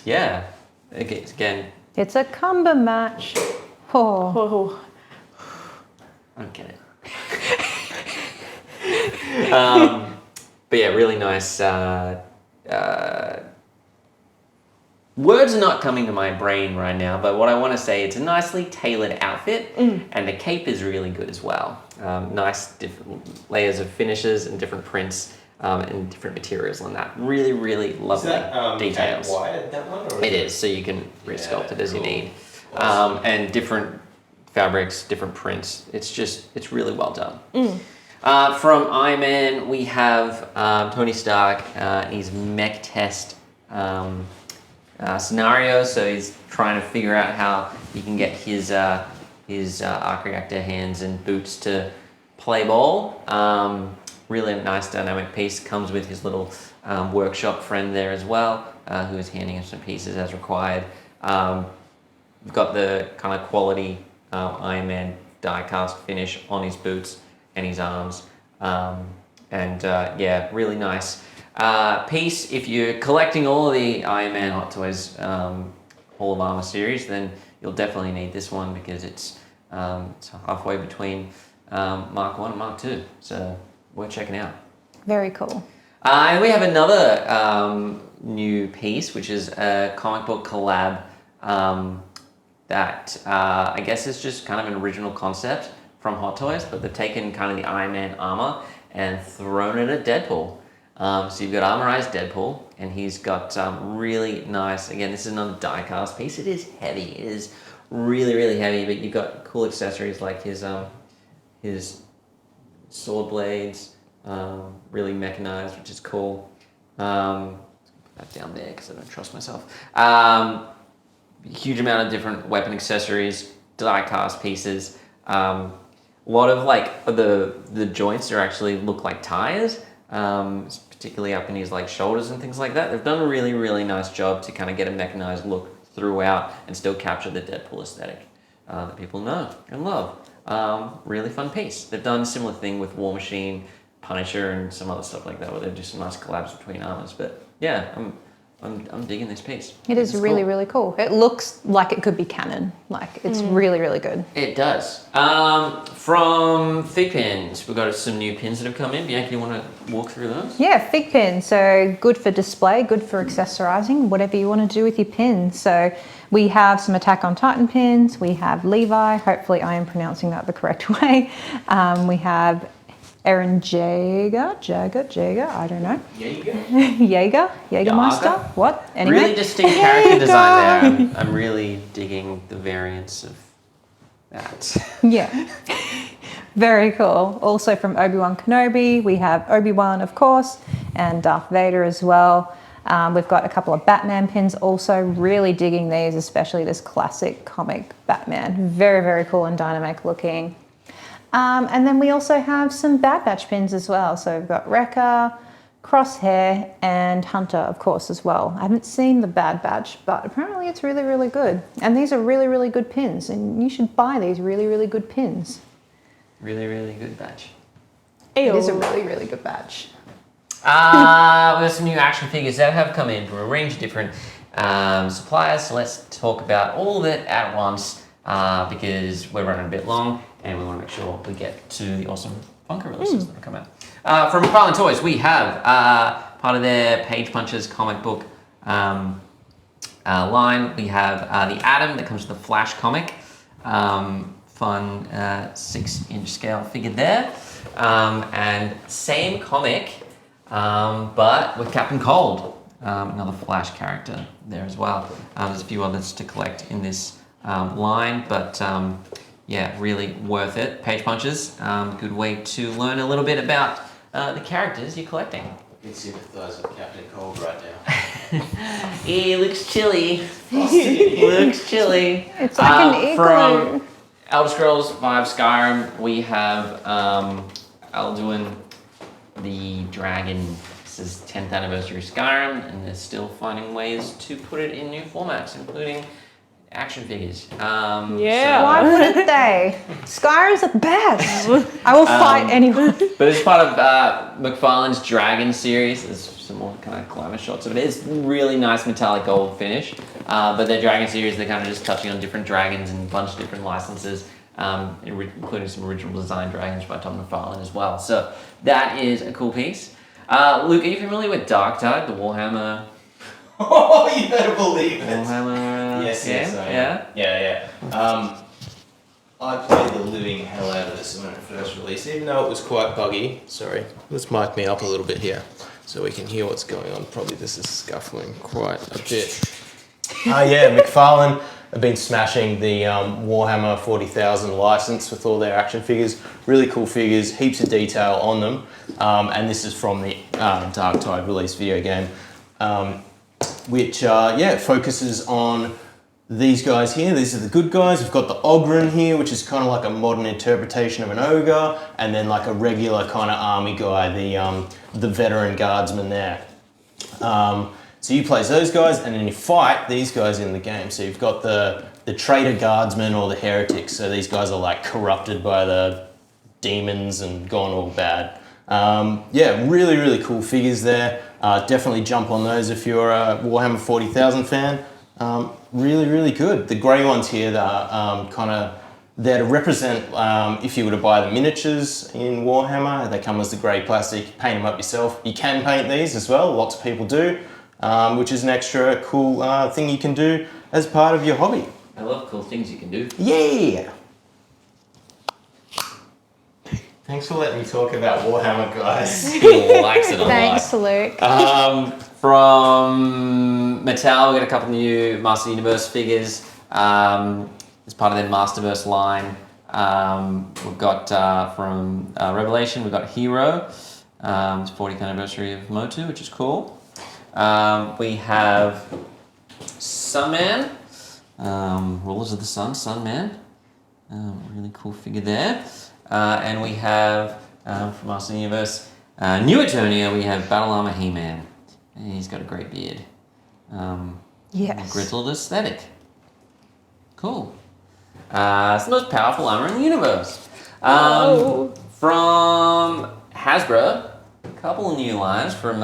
Speaker 1: yeah, again.
Speaker 2: It's a combo match. Oh.
Speaker 1: I don't get it. But yeah, really nice. Words are not coming to my brain right now, but what I want to say, it's a nicely tailored outfit, and the cape is really good as well. Nice different layers of finishes and different prints and different materials on that. Really, really lovely details.
Speaker 3: Is that wired, that one? Or
Speaker 1: it is, so you can resculpt it as you
Speaker 3: cool.
Speaker 1: need.
Speaker 3: Awesome.
Speaker 1: And different fabrics, different prints. It's really well done. From Iron Man, we have Tony Stark. He's mech test scenario, so he's trying to figure out how he can get his arc reactor hands and boots to play ball. Really nice dynamic piece. Comes with his little workshop friend there as well, who is handing him some pieces as required. We've got the kind of quality Iron Man die cast finish on his boots and his arms. Yeah, really nice piece. If you're collecting all of the Iron Man Hot Toys Hall of Armor series, then you'll definitely need this one because it's halfway between Mark 1 and Mark 2. So worth checking out.
Speaker 2: Very cool.
Speaker 1: And we have another new piece, which is a comic book collab that I guess is just kind of an original concept from Hot Toys, but they've taken kind of the Iron Man armor and thrown it at Deadpool. So you've got armorized Deadpool, and he's got really nice, again, this is another die-cast piece. It is heavy. It is really, really heavy, but you've got cool accessories like his sword blades, really mechanized, which is cool. Put that down there because I don't trust myself. Huge amount of different weapon accessories, die-cast pieces. A lot of like the joints are actually look like tires. particularly up in his like shoulders and things like that. They've done a really, really nice job to kind of get a mechanized look throughout and still capture the Deadpool aesthetic that people know and love. Really fun piece. They've done a similar thing with War Machine, Punisher, and some other stuff like that, where they do some nice collabs between armors. But yeah, I'm digging this piece.
Speaker 2: It is really, really cool. It looks like it could be canon. Like, it's really, really good.
Speaker 1: It does. From Fig Pins, we've got some new pins that have come in. Bianca, you want to walk through those?
Speaker 2: Yeah, fig pins. So good for display, good for accessorizing, whatever you want to do with your pins. So we have some Attack on Titan pins. We have Levi. Hopefully I am pronouncing that the correct way. We have Aaron Jaeger, I don't know. Jaegermeister? What? Anyway.
Speaker 1: Really distinct character design there. I'm really digging the variants of that.
Speaker 2: Yeah. Very cool. Also from Obi-Wan Kenobi, we have Obi-Wan, of course, and Darth Vader as well. We've got a couple of Batman pins also. Really digging these, especially this classic comic Batman. Very, very cool and dynamic looking. And then we also have some Bad Batch pins as well. So we've got Wrecker, Crosshair, and Hunter, of course, as well. I haven't seen the Bad Batch, but apparently it's really, really good. And these are really, really good pins, and you should buy these really, really good pins.
Speaker 1: Really, really good batch.
Speaker 2: It is a really, really good batch.
Speaker 1: We've got some new action figures that have come in from a range of different suppliers. So let's talk about all of it at once because we're running a bit long and we want to make sure we get to the awesome Funko releases that have come out. From McFarlane Toys, we have part of their Page Punchers comic book line. We have the Atom that comes with the Flash comic. Fun 6-inch scale figure there. And same comic, but with Captain Cold, another Flash character there as well. There's a few others to collect in this line, but yeah, really worth it. Page Punchers, good way to learn a little bit about the characters you're collecting.
Speaker 3: I can sympathise with Captain Cold right now.
Speaker 1: He looks chilly. Looks chilly.
Speaker 2: It's like an igloo.
Speaker 1: From Elder Scrolls V Skyrim, we have Alduin the Dragon. This is 10th anniversary Skyrim, and they're still finding ways to put it in new formats, including action figures.
Speaker 4: Yeah.
Speaker 2: Why wouldn't they? Skyrim's the best. I will fight anyone.
Speaker 1: But it's part of McFarlane's Dragon series. There's some more kind of glamour shots of it. It's really nice metallic gold finish. But their Dragon series, they're kind of just touching on different dragons and a bunch of different licenses, including some original design dragons by Tom McFarlane as well. So that is a cool piece. Luke, are you familiar with Darktide, the Warhammer?
Speaker 3: Oh, you better believe it.
Speaker 1: Warhammer
Speaker 3: Yes,
Speaker 1: game?
Speaker 3: yes, I am. Yeah. I played the living hell out of this when it first released, even though it was quite buggy. Sorry, let's mic me up a little bit here so we can hear what's going on. Probably this is scuffling quite a bit. Yeah, McFarlane have been smashing the Warhammer 40,000 license with all their action figures. Really cool figures, heaps of detail on them. And this is from the Darktide release video game, which focuses on these guys here. These are the good guys. We've got the Ogryn here, which is kind of like a modern interpretation of an ogre, and then like a regular kind of army guy, the veteran guardsman there. So you play as those guys, and then you fight these guys in the game. So you've got the traitor guardsmen or the heretics. So these guys are like corrupted by the demons and gone all bad. Yeah, really, really cool figures there. Definitely jump on those if you're a Warhammer 40,000 fan. Really, really good. The grey ones here that are kind of there to represent if you were to buy the miniatures in Warhammer. They come as the grey plastic. Paint them up yourself. You can paint these as well. Lots of people do, which is an extra cool thing you can do as part of your hobby.
Speaker 1: I love cool things you can do.
Speaker 3: Yeah! Thanks for letting me talk about Warhammer, guys.
Speaker 1: He likes it a lot.
Speaker 2: Thanks, Luke.
Speaker 1: From Mattel, we got a couple new Master Universe figures as part of their Masterverse line. We've got from Revelation, we've got Hero. It's 40th anniversary of Motu, which is cool. We have Sunman, Rulers of the Sun, Sunman. Really cool figure there. And we have from Master Universe New Eternia, we have Battle Armor He-Man. And he's got a great beard.
Speaker 2: Yes.
Speaker 1: Grizzled aesthetic. Cool. It's the most powerful armor in the universe. From Hasbro, a couple of new lines from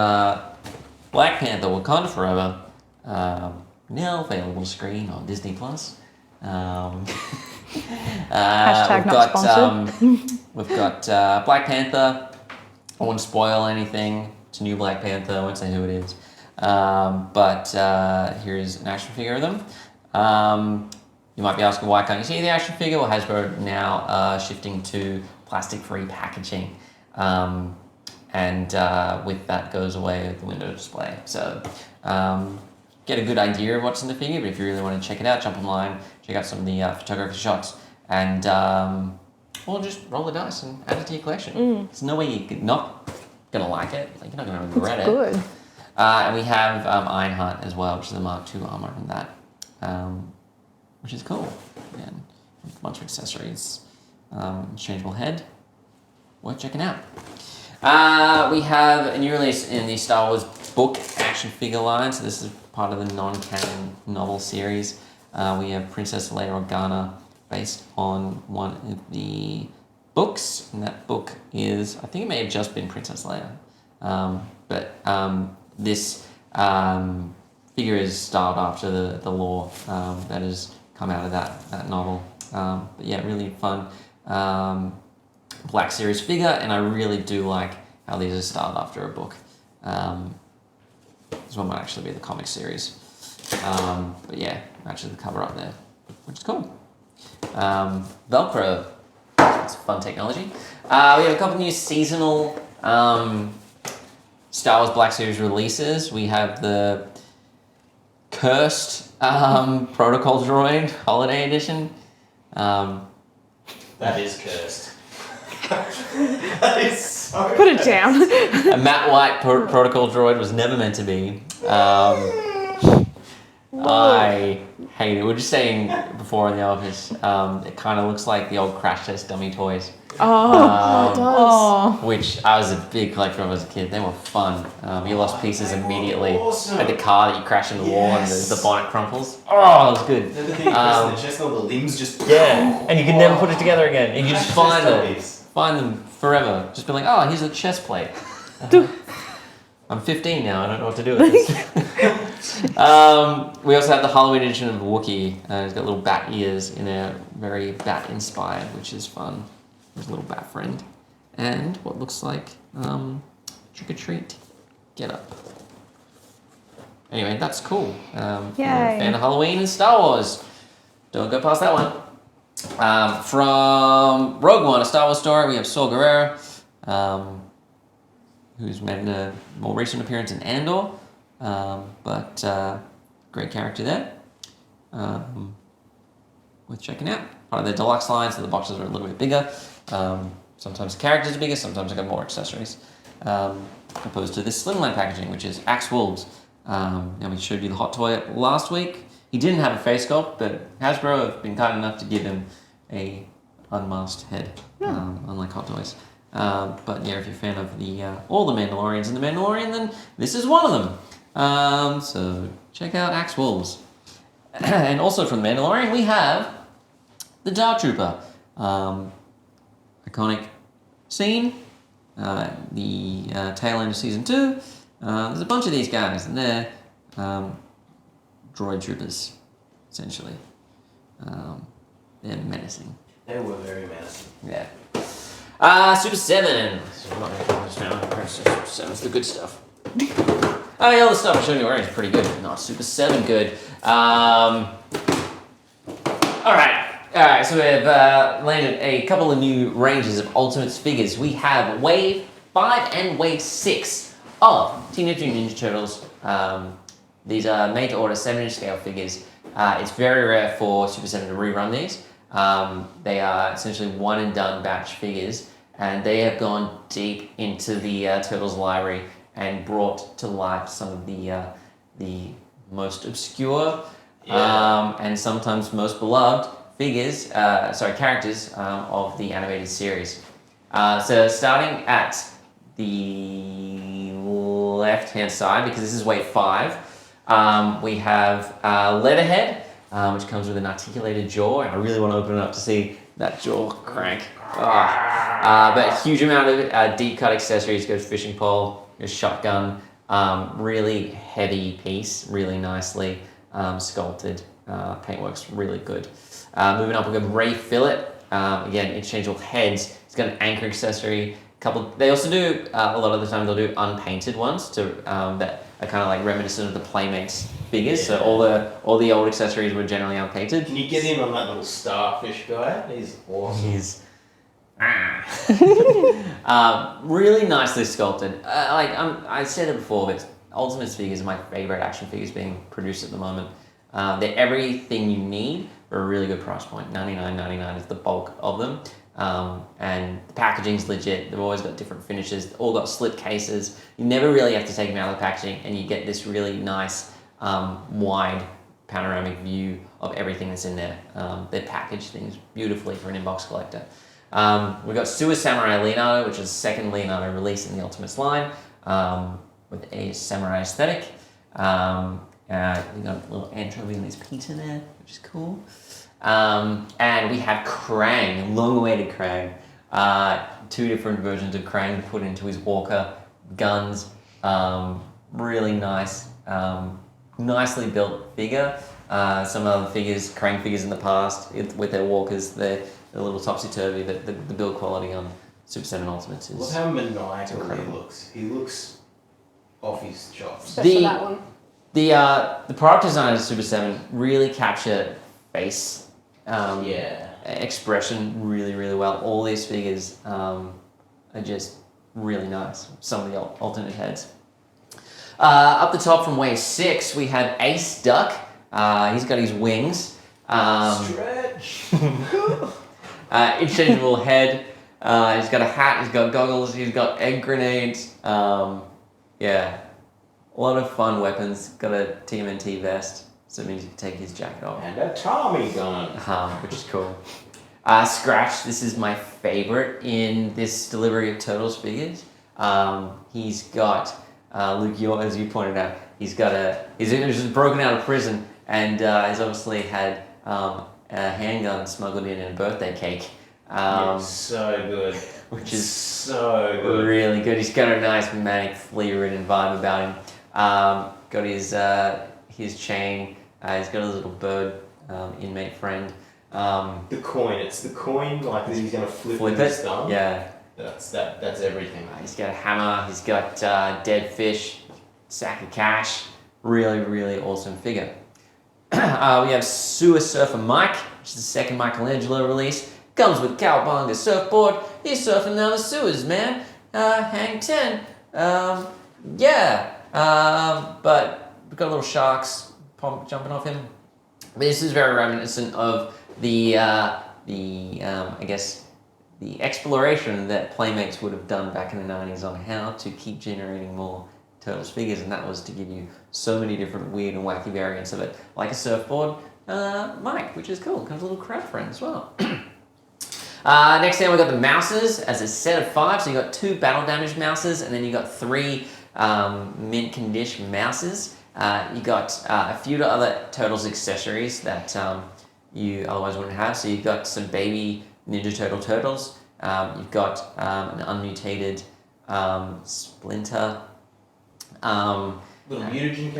Speaker 1: Black Panther Wakanda Forever. Now available screen on Disney Plus.
Speaker 2: Hashtag not sponsored.
Speaker 1: We've got Black Panther. I won't spoil anything. It's a new Black Panther. I won't say who it is. But here's an action figure of them. You might be asking, why can't you see the action figure? Well, Hasbro now shifting to plastic-free packaging. And with that goes away the window display. So get a good idea of what's in the figure, but if you really want to check it out, jump online, check out some of the photography shots, and or just roll the dice and add it to your collection. There's no way you're not going to like it. Like, you're not going to regret it.
Speaker 2: Good.
Speaker 1: And we have Ironheart as well, which is the Mark II armor from that, which is cool. And a bunch of accessories. Changeable head. Worth checking out. We have a new release in the Star Wars book action figure line. So this is part of the non-canon novel series. We have Princess Leia Organa based on one of the books. And that book is, I think it may have just been Princess Leia. But this figure is styled after the lore that has come out of that novel. But yeah, really fun Black Series figure, and I really do like how these are styled after a book. This one might actually be the comic series. But yeah, actually the cover up there, which is cool. Velcro, it's fun technology. We have a couple new seasonal Star Wars Black Series releases. We have the Cursed Protocol Droid Holiday Edition.
Speaker 3: That is cursed. That is so
Speaker 4: Put it down.
Speaker 1: A matte white Protocol Droid was never meant to be. I hate it. We were just saying before in the office, it kind of looks like the old Crash Test dummy toys.
Speaker 5: It does.
Speaker 1: Which I was a big collector of as a kid. They were fun. You lost pieces immediately.
Speaker 3: awesome.
Speaker 1: Like the car that you crash in the wall and
Speaker 3: Yes.
Speaker 1: the bonnet crumples. Oh, it was good.
Speaker 3: Then the thing pressing the chest, all the limbs just...
Speaker 1: Yeah, and you can never put it together again. And you just
Speaker 3: Crash
Speaker 1: find
Speaker 3: Test
Speaker 1: them.
Speaker 3: dummies.
Speaker 1: Find them forever. Just be like, oh, here's a chest plate. I'm 15 now, I don't know what to do with this. We also have the Halloween edition of Wookiee. He's got little bat ears in there, very bat inspired, which is fun. There's a little bat friend. And what looks like trick or treat get up. Anyway, that's cool. If you're a fan of Halloween and Star Wars, don't go past that one. From Rogue One, a Star Wars story, we have Saw Gerrera. Who's made a more recent appearance in Andor, but great character there. Worth checking out. Part of the deluxe line, so the boxes are a little bit bigger. Sometimes the characters are bigger, sometimes I got more accessories. Opposed to this slimline packaging, which is Axe Wolves. Now we showed you the hot toy last week. He didn't have a face sculpt, but Hasbro have been kind enough to give him a unmasked head, unlike Hot Toys. But yeah, if you're a fan of all the Mandalorians in The Mandalorian, then this is one of them. So check out Axe Wolves. And also from The Mandalorian, we have the Dark Trooper. Iconic scene. The tail end of season 2. There's a bunch of these guys, and they're droid troopers, essentially. They're menacing.
Speaker 3: They were very menacing.
Speaker 1: Yeah. Super 7. So I'm not going to call this now. Super 7's the good stuff. Oh, yeah, all the stuff I'm showing you already is pretty good, but not Super 7 good. Alright, so we've landed a couple of new ranges of Ultimates figures. We have Wave 5 and Wave 6 of Teenage Mutant Ninja Turtles. These are made to order 7-inch scale figures. It's very rare for Super 7 to rerun these. They are essentially one and done batch figures, and they have gone deep into the Turtles library and brought to life some of the most obscure and sometimes most beloved characters of the animated series. So starting at the left-hand side, because this is wave 5, we have Leatherhead, which comes with an articulated jaw. And I really want to open it up to see that jaw crank. But huge amount of deep cut accessories. Goes fishing pole, goes shotgun. Really heavy piece, really nicely sculpted. Paintwork's really good. Moving up, we've got Ray Fillet. Again, interchangeable heads. It's got an anchor accessory. They also do a lot of the time they'll do unpainted ones that are kind of like reminiscent of the Playmates figures. Yeah. So all the old accessories were generally unpainted.
Speaker 3: Can you get him on that little starfish guy? He's awesome.
Speaker 1: He's really nicely sculpted. I said it before, but Ultimates figures are my favorite action figures being produced at the moment. They're everything you need for a really good price point. $99.99 is the bulk of them. And the packaging's legit. They've always got different finishes. They've all got slip cases. You never really have to take them out of the packaging, and you get this really nice, wide panoramic view of everything that's in there. They package things beautifully for an inbox collector. We've got Sewer Samurai Leonardo, which is the second Leonardo release in the Ultimates line, with a samurai aesthetic. We've got a little anchovy on his pizza there, which is cool. And we have Krang, long-awaited Krang. 2 different versions of Krang put into his walker, guns, really nice, nicely built figure. Some other figures, Krang figures in the past, with their walkers, they're a little topsy-turvy. The build quality on Super 7 Ultimates is
Speaker 3: look how maniacal he looks. He looks off his chops.
Speaker 5: Especially that one.
Speaker 1: The product designers of Super 7 really capture face expression really, really well. All these figures are just really nice. Some of the alternate heads. Up the top from wave 6, we have Ace Duck. He's got his wings.
Speaker 3: Stretch.
Speaker 1: Interchangeable head. He's got a hat. He's got goggles. He's got egg grenades. A lot of fun weapons. Got a TMNT vest, so it means you can take his jacket off.
Speaker 3: And a Tommy gun.
Speaker 1: Which is cool. Scratch, this is my favorite in this delivery of Turtles figures. He's got, Luke, as you pointed out, he's just broken out of prison, and he's obviously had a handgun smuggled in a birthday cake.
Speaker 3: So good.
Speaker 1: Which is
Speaker 3: so good.
Speaker 1: Really good. He's got a nice manic, flea-ridden vibe about him. Got his chain. He's got a little bird inmate friend.
Speaker 3: The coin. It's the coin. Like he's gonna flip
Speaker 1: it.
Speaker 3: His thumb.
Speaker 1: Yeah.
Speaker 3: That's everything.
Speaker 1: He's got a hammer. He's got dead fish, sack of cash. Really, really awesome figure. We have Sewer Surfer Mike, which is the second Michelangelo release. Comes with cowabunga surfboard. He's surfing down the sewers, man. Hang 10. But we've got little sharks jumping off him. This is very reminiscent of the exploration that Playmates would have done back in the 90s on how to keep generating more Turtles figures, and that was to give you so many different weird and wacky variants of it, like a surfboard Mike, which is cool. Comes a little crab friend as well. Next down, we've got the Mouses as a set of 5. So you got 2 battle damaged Mouses, and then you got 3 mint condition Mouses. You got a few other Turtles accessories that you otherwise wouldn't have. So you've got some baby Ninja Turtles. You've got an unmutated Splinter.
Speaker 3: Little mutagen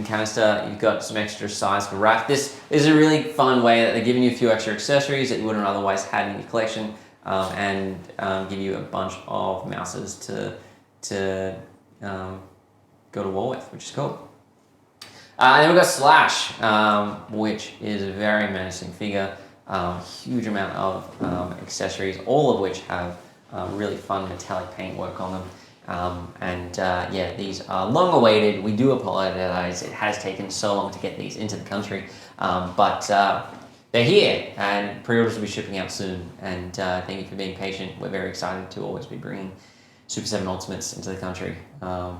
Speaker 1: canister. You've got some extra size for Raph. This is a really fun way that they're giving you a few extra accessories that you wouldn't otherwise have in your collection, and give you a bunch of Mouses to go to war with, which is cool. Then we've got Slash, which is a very menacing figure. Huge amount of accessories, all of which have really fun metallic paintwork on them. These are long awaited. We do apologize. It has taken so long to get these into the country, but they're here, and pre-orders will be shipping out soon. And thank you for being patient. We're very excited to always be bringing Super 7 Ultimates into the country. We're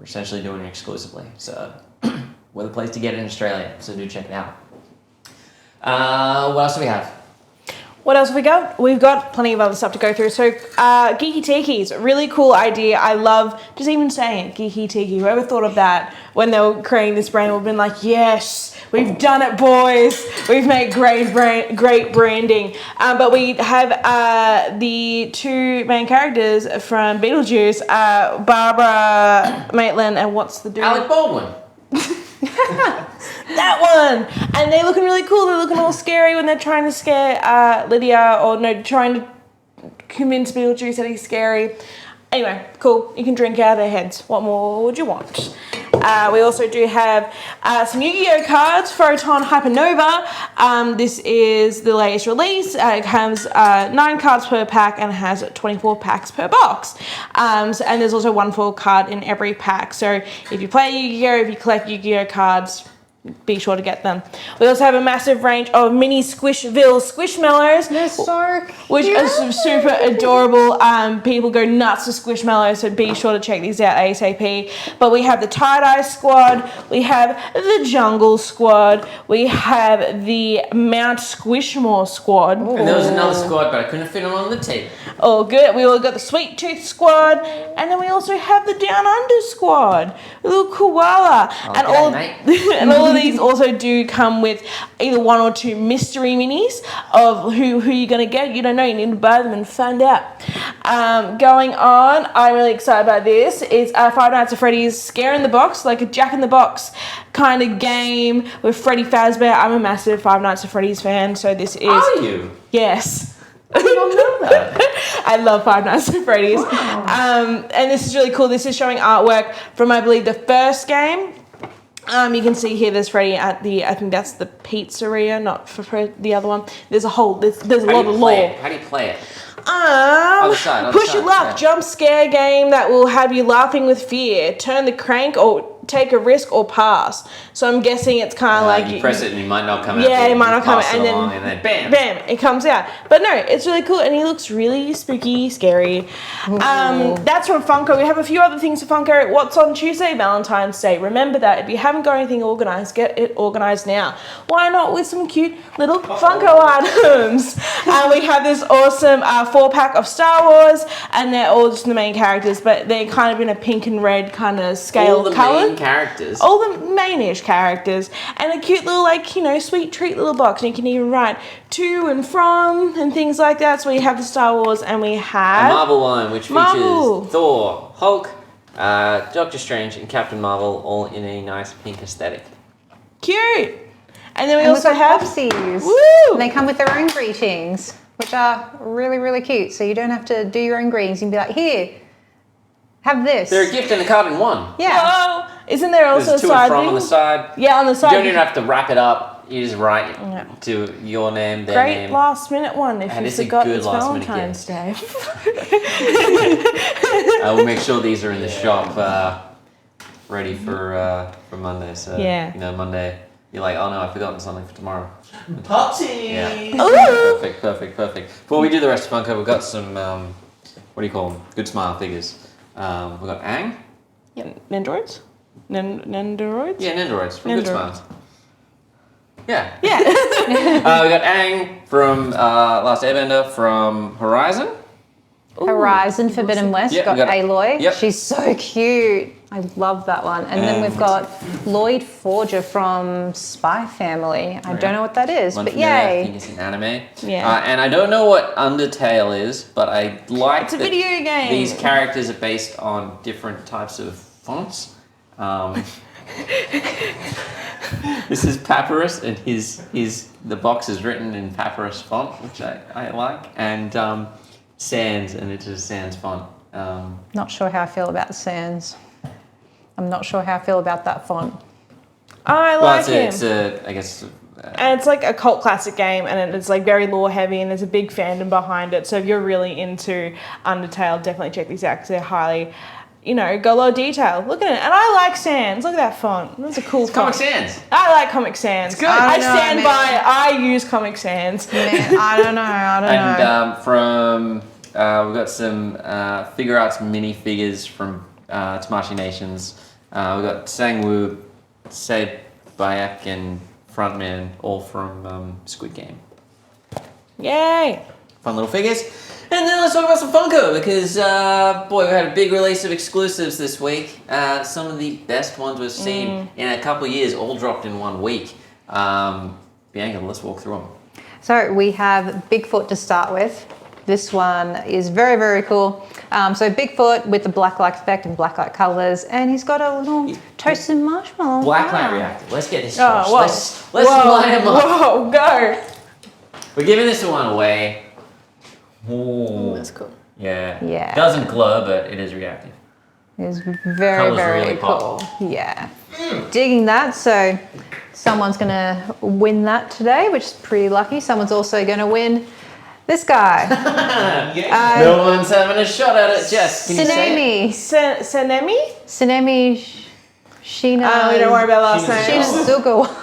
Speaker 1: essentially doing it exclusively, so we're the place to get it in Australia, so do check it out. What else do we have?
Speaker 4: What else have we got? We've got plenty of other stuff to go through. So, Geeky Tiki's, really cool idea. I love just even saying it, Geeky Tiki. Whoever thought of that when they were creating this brand would have been like, yes, we've done it, boys. We've made great branding. But we have the two main characters from Beetlejuice, Barbara Maitland, and what's the dude?
Speaker 1: Alec Baldwin.
Speaker 4: That one! And they're looking really cool. They're looking all scary when they're trying to scare Lydia, or no, trying to convince Beetlejuice that he's scary. Anyway, cool. You can drink out of their heads. What more would you want? We also do have some Yu-Gi-Oh cards, Photon Hypernova. This is the latest release. It has 9 cards per pack and has 24 packs per box. And there's also one full card in every pack. So if you play Yu-Gi-Oh, if you collect Yu-Gi-Oh cards, be sure to get them. We also have a massive range of mini Squishville Squishmallows.
Speaker 2: They're so cute.
Speaker 4: Which is super adorable. People go nuts for Squishmallows, so be sure to check these out ASAP. But we have the Tie-Dye Squad, we have the Jungle Squad, we have the Mount Squishmore Squad.
Speaker 1: And there was another squad, but I couldn't fit them on the table.
Speaker 4: Oh, good. We all got the Sweet Tooth Squad, and then we also have the Down Under Squad, the little koala, and all of these also do come with either 1 or 2 mystery minis of who you're gonna get. You don't know. You need to buy them and find out. Going on, I'm really excited about this. It's Five Nights at Freddy's Scare in the Box, like a Jack in the Box kind of game with Freddy Fazbear. I'm a massive Five Nights at Freddy's fan, so this is.
Speaker 1: Are you?
Speaker 4: Yes.
Speaker 1: I don't know that.
Speaker 4: I love Five Nights at Freddy's. Wow. And this is really cool. This is showing artwork from, I believe, the first game. You can see here there's Freddy at I think that's the pizzeria, not for the other one. There's a whole, there's a lot of lore.
Speaker 1: How do you play it?
Speaker 4: Other
Speaker 1: side,
Speaker 4: push your luck,
Speaker 1: yeah.
Speaker 4: jump scare game that will have you laughing with fear. Turn the crank or take a risk or pass. So I'm guessing it's kind of like
Speaker 1: you press it and you might not come out.
Speaker 4: Yeah, it might not come out,
Speaker 1: and then bam,
Speaker 4: bam, it comes out. But no, it's really cool, and he looks really spooky, scary. That's from Funko. We have a few other things for Funko. What's on Tuesday? Valentine's Day. Remember that. If you haven't got anything organized, get it organized now. Why not with some cute little Funko items? We have this awesome 4-pack of Star Wars, and they're all just the main characters, but they're kind of in a pink and red kind of scale color.
Speaker 1: Characters.
Speaker 4: All the mainish characters, and a cute little, like, you know, sweet treat little box, and you can even write to and from and things like that. So we have the Star Wars, and we have
Speaker 1: a Marvel one, which
Speaker 4: Marvel.
Speaker 1: features Thor, Hulk, Doctor Strange, and Captain Marvel, all in a nice pink aesthetic.
Speaker 4: Cute. And then we also have
Speaker 2: Popsies.
Speaker 4: Woo!
Speaker 2: And they come with their own greetings, which are really, really cute. So you don't have to do your own greetings. You can be like, here, have this.
Speaker 1: They're a gift and a card in one.
Speaker 2: Yeah.
Speaker 4: Whoa! Isn't there also
Speaker 1: There's
Speaker 4: a
Speaker 1: to
Speaker 4: side
Speaker 1: and from
Speaker 4: thing?
Speaker 1: on the side.
Speaker 4: Yeah, on the side.
Speaker 1: You don't even have to wrap it up. You just write to your name, their
Speaker 4: Great
Speaker 1: name.
Speaker 4: last minute one if
Speaker 1: And
Speaker 4: you
Speaker 1: it's a
Speaker 4: forgot
Speaker 1: good
Speaker 4: it's
Speaker 1: last minute
Speaker 4: Valentine's Day.
Speaker 1: I will make sure these are in the shop, ready for Monday. So
Speaker 4: Yeah.
Speaker 1: you know, Monday you're like, oh no, I've forgotten something for tomorrow.
Speaker 3: Popsy!
Speaker 1: Yeah. Perfect. Before we do the rest of Funko, we've got some what do you call them? Good Smile figures. We've got Aang.
Speaker 4: Yep. Nendoroids? Nendoroids?
Speaker 1: Yeah, Nendoroids from Good
Speaker 4: Nendoroids.
Speaker 1: Smiles. Yeah.
Speaker 4: Yeah.
Speaker 1: We got Aang from Last Airbender from Horizon.
Speaker 2: Horizon Forbidden West.
Speaker 1: Yep,
Speaker 2: got
Speaker 1: we got it.
Speaker 2: Aloy.
Speaker 1: Yep.
Speaker 2: She's so cute. I love that one. And then we've got Lloyd Forger from Spy Family. I don't know what that is,
Speaker 1: One
Speaker 2: but
Speaker 1: from there, I
Speaker 2: yay.
Speaker 1: think it's an anime.
Speaker 4: Yeah.
Speaker 1: And I don't know what Undertale is, but I like
Speaker 4: It's a
Speaker 1: that
Speaker 4: video game.
Speaker 1: these characters are based on different types of fonts. This is Papyrus, and the box is written in Papyrus font, which I like, and Sans, and it's a Sans font.
Speaker 2: Not sure how I feel about Sans. I'm not sure how I feel about that font.
Speaker 4: I like him.
Speaker 1: It's I guess.
Speaker 4: And it's like a cult classic game, and it's like very lore heavy, and there's a big fandom behind it. So if you're really into Undertale, definitely check these out because they're highly, you know, got a lot of detail. Look at it. And I like Sans. Look at that font. That's a cool font.
Speaker 1: Comic Sans.
Speaker 4: I like Comic Sans.
Speaker 1: good.
Speaker 4: I
Speaker 2: I know,
Speaker 4: stand
Speaker 2: man.
Speaker 4: by it. I use Comic Sans.
Speaker 2: Man, I don't know.
Speaker 1: And from we've got some Figure Arts minifigures from Tamashii Nations. We've got Sangwoo, Sae Bayak, and Frontman, all from Squid Game.
Speaker 4: Yay!
Speaker 1: Fun little figures. And then let's talk about some Funko because, boy, we had a big release of exclusives this week. Some of the best ones we've seen in a couple of years, all dropped in 1 week. Bianca, let's walk through them.
Speaker 2: So we have Bigfoot to start with. This one is very, very cool. So Bigfoot with the blacklight effect and blacklight colors, and he's got a little toasted marshmallow.
Speaker 1: Blacklight reactor. Let's get this
Speaker 4: Oh,
Speaker 1: torch.
Speaker 4: whoa.
Speaker 1: Let's
Speaker 4: Whoa,
Speaker 1: light him up.
Speaker 4: Whoa, go!
Speaker 1: We're giving this one away. Ooh.
Speaker 5: That's cool.
Speaker 1: Yeah.
Speaker 2: Yeah.
Speaker 1: Doesn't glow, but it is reactive.
Speaker 2: It's very,
Speaker 1: Colours
Speaker 2: very
Speaker 1: really
Speaker 2: cool.
Speaker 1: pop.
Speaker 2: Yeah. Digging that. So someone's going to win that today, which is pretty lucky. Someone's also going to win this guy.
Speaker 1: No one's having a shot at it. Jess, can you say it?
Speaker 2: Sinemi.
Speaker 4: Senemi?
Speaker 2: Sinemi Sheena.
Speaker 4: We don't worry about last
Speaker 1: Sheena
Speaker 4: name.
Speaker 2: Sheena Zugo.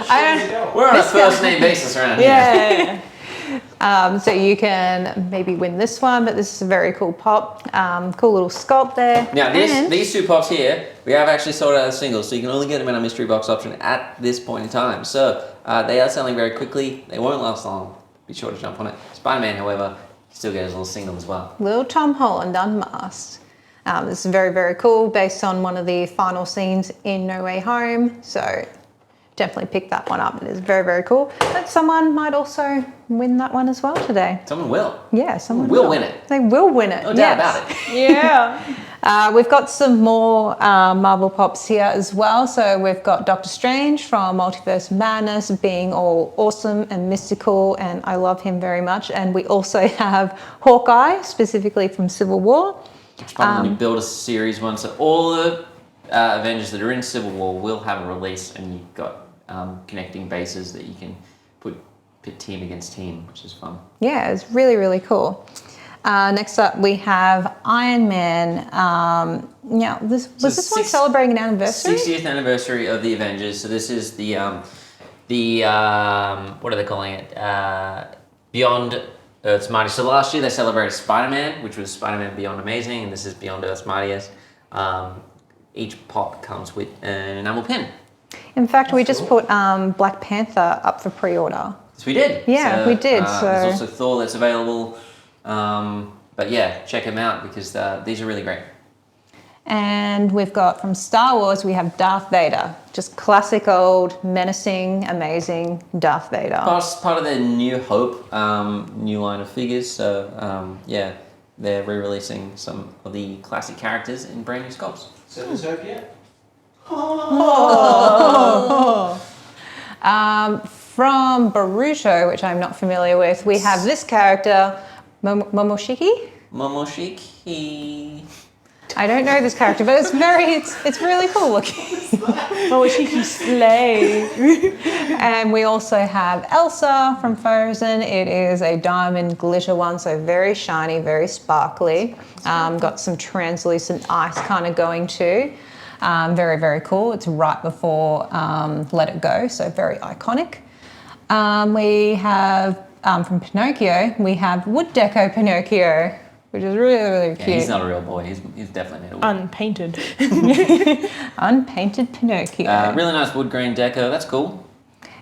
Speaker 2: I don't.
Speaker 1: We're on a
Speaker 2: This guy-
Speaker 1: first name basis around here.
Speaker 4: Yeah.
Speaker 2: So you can maybe win this one, but this is a very cool pop. Cool little sculpt there.
Speaker 1: Now,
Speaker 2: And-
Speaker 1: these 2 pops here, we have actually sold out as singles, so you can only get them in our mystery box option at this point in time. So they are selling very quickly. They won't last long. Be sure to jump on it. Spider-Man, however, still get his little single as well.
Speaker 2: Little Tom Holland unmasked. This is very, very cool, based on one of the final scenes in No Way Home. So definitely pick that one up. It is very, very cool. But someone might also win that one as well today.
Speaker 1: Someone will.
Speaker 2: Yeah, someone
Speaker 1: Will win it.
Speaker 2: They will win it.
Speaker 1: No doubt about it.
Speaker 4: Yeah.
Speaker 2: We've got some more Marvel pops here as well. So we've got Doctor Strange from Multiverse Madness being all awesome and mystical, and I love him very much. And we also have Hawkeye, specifically from Civil War.
Speaker 1: It's fun when you build a series one, so all the Avengers that are in Civil War will have a release, and you've got connecting bases that you can pit team against team, which is fun.
Speaker 2: Yeah, it's really, really cool. Next up, we have Iron Man. Now, was this one celebrating an anniversary?
Speaker 1: 60th anniversary of the Avengers. So this is the what are they calling it? Beyond Earth's Mightiest. So last year they celebrated Spider-Man, which was Spider-Man Beyond Amazing, and this is Beyond Earth's Mightiest. Each pop comes with an enamel pin.
Speaker 2: In fact, we just put Black Panther up for pre-order.
Speaker 1: Yes, we did.
Speaker 2: Yeah, we did, so-
Speaker 1: There's also Thor that's available. But yeah, check them out because these are really great.
Speaker 2: And we've got from Star Wars, we have Darth Vader. Just classic old, menacing, amazing Darth Vader.
Speaker 1: Part of their New Hope new line of figures. So yeah, they're re-releasing some of the classic characters in brand new sculpts.
Speaker 3: So there's hope yet?
Speaker 2: From Baruto, which I'm not familiar with, we have this character, Momoshiki.
Speaker 1: Momoshiki.
Speaker 2: I don't know this character, but it's really cool looking.
Speaker 4: Oh, she can slay.
Speaker 2: And we also have Elsa from Frozen. It is a diamond glitter one, so very shiny, very sparkly. Got some translucent ice kind of going too. Very, very cool. It's right before Let It Go, so very iconic. We have, from Pinocchio, we have Wood Deco Pinocchio, which is really, really cute.
Speaker 1: Yeah, he's not a real boy. He's definitely made of wood.
Speaker 4: Unpainted.
Speaker 2: Unpainted Pinocchio.
Speaker 1: Really nice wood grain deco. That's cool.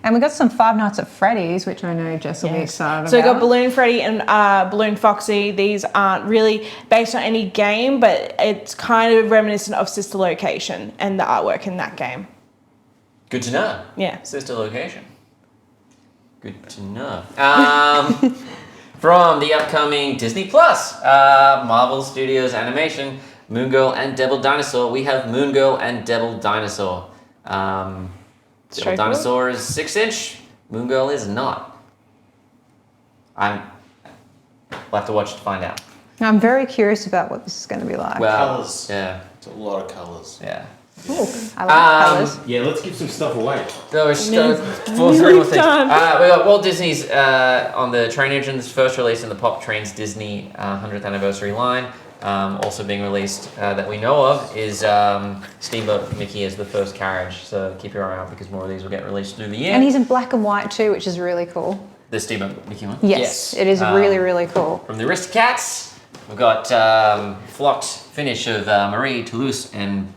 Speaker 2: And we got some Five Nights at Freddy's, which I know Jess will be excited
Speaker 4: So we
Speaker 2: about.
Speaker 4: got Balloon Freddy and Balloon Foxy. These aren't really based on any game, but it's kind of reminiscent of Sister Location and the artwork in that game.
Speaker 1: Good to know.
Speaker 4: Yeah.
Speaker 1: Sister location. Good to know. From the upcoming Disney Plus, Marvel Studios animation, Moon Girl and Devil Dinosaur, we have Moon Girl and Devil Dinosaur. Devil Dinosaur is 6-inch, Moon Girl is not. We'll have to watch to find out.
Speaker 2: I'm very curious about what this is going to be like.
Speaker 1: Well,
Speaker 3: Colours.
Speaker 1: yeah,
Speaker 3: It's a lot of colours.
Speaker 1: yeah.
Speaker 2: I like colours.
Speaker 3: Yeah, let's give some stuff away.
Speaker 1: So we're still for three more things.
Speaker 4: Done.
Speaker 1: We got Walt Disney's on the Train Engines first release in the Pop Trains Disney 100th anniversary line. Also being released that we know of is Steamboat Mickey as the first carriage. So keep your eye out because more of these will get released through the year.
Speaker 2: And he's in black and white too, which is really cool.
Speaker 1: The Steamboat Mickey one.
Speaker 2: Yes, it is really, really cool.
Speaker 1: From the Aristocats, we've got flocked finish of Marie Toulouse and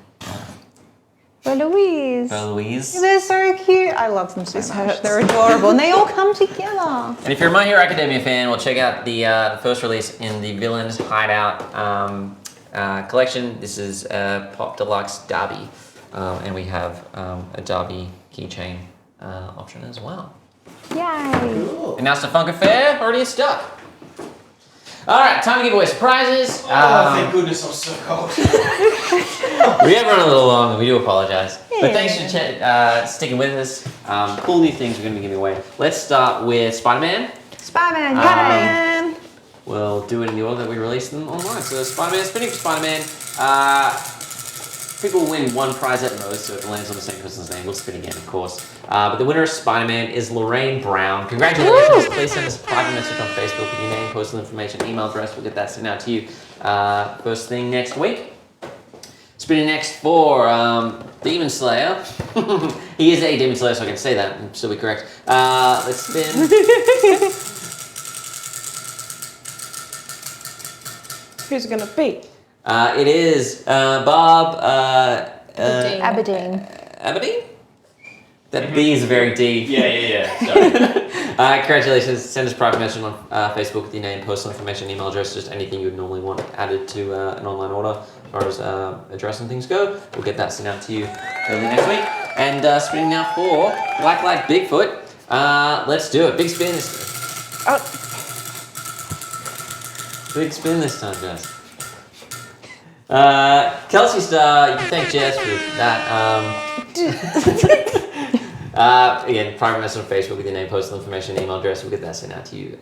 Speaker 2: For Louise.
Speaker 1: For Louise.
Speaker 2: They're so cute. I love them so much. They're adorable, and they all come together.
Speaker 1: And if you're a My Hero Academia fan, well, check out the first release in the Villains Hideout collection. This is Pop Deluxe Derby, and we have a Derby keychain option as well.
Speaker 2: Yay!
Speaker 3: Cool.
Speaker 1: And now it's the Funk Affair, already stuck. All right, time to give away surprises.
Speaker 3: Thank goodness I'm so cold.
Speaker 1: We have run a little long, and we do apologize. But thanks for sticking with us. Cool new things we're going to be giving away. Let's start with Spider-Man.
Speaker 2: Spider-Man, yay!
Speaker 1: We'll do it in the order that we released them online. So Spider-Man, spinning for Spider-Man. People win one prize at most, so if it lands on the same person's name, we'll spin again, of course. But the winner of Spider-Man is Lorraine Brown. Congratulations. Please send us a private message on Facebook with your name, postal information, email address. We'll get that sent out to you first thing next week. Spinning next for Demon Slayer. He is a Demon Slayer, so I can say that and still be correct. Let's spin.
Speaker 4: Who's it gonna be?
Speaker 1: It is Bob
Speaker 2: Aberdeen.
Speaker 1: Aberdeen? That B is a very D.
Speaker 3: Yeah. Sorry.
Speaker 1: Congratulations. Send us a private message on Facebook with your name, postal information, email address, just anything you would normally want added to an online order as far as address and things go. We'll get that sent out to you early next week. And spinning now for Black Light Bigfoot. Let's do it. Big spin this time. Big spin this time, guys. Kelsey Star, you can thank Jess for that. Again, private message on Facebook with your name, postal information, email address. We'll get that sent out to you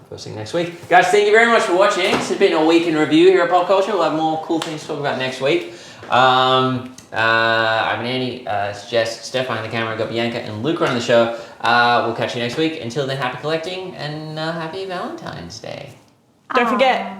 Speaker 1: first thing next week. Guys, thank you very much for watching. This has been a week in review here at Popcultcha. We'll have more cool things to talk about next week. I'm Andy, it's Jess, Steph behind the camera, got Bianca and Luca on the show. We'll catch you next week. Until then, happy collecting and happy Valentine's Day.
Speaker 4: Don't forget,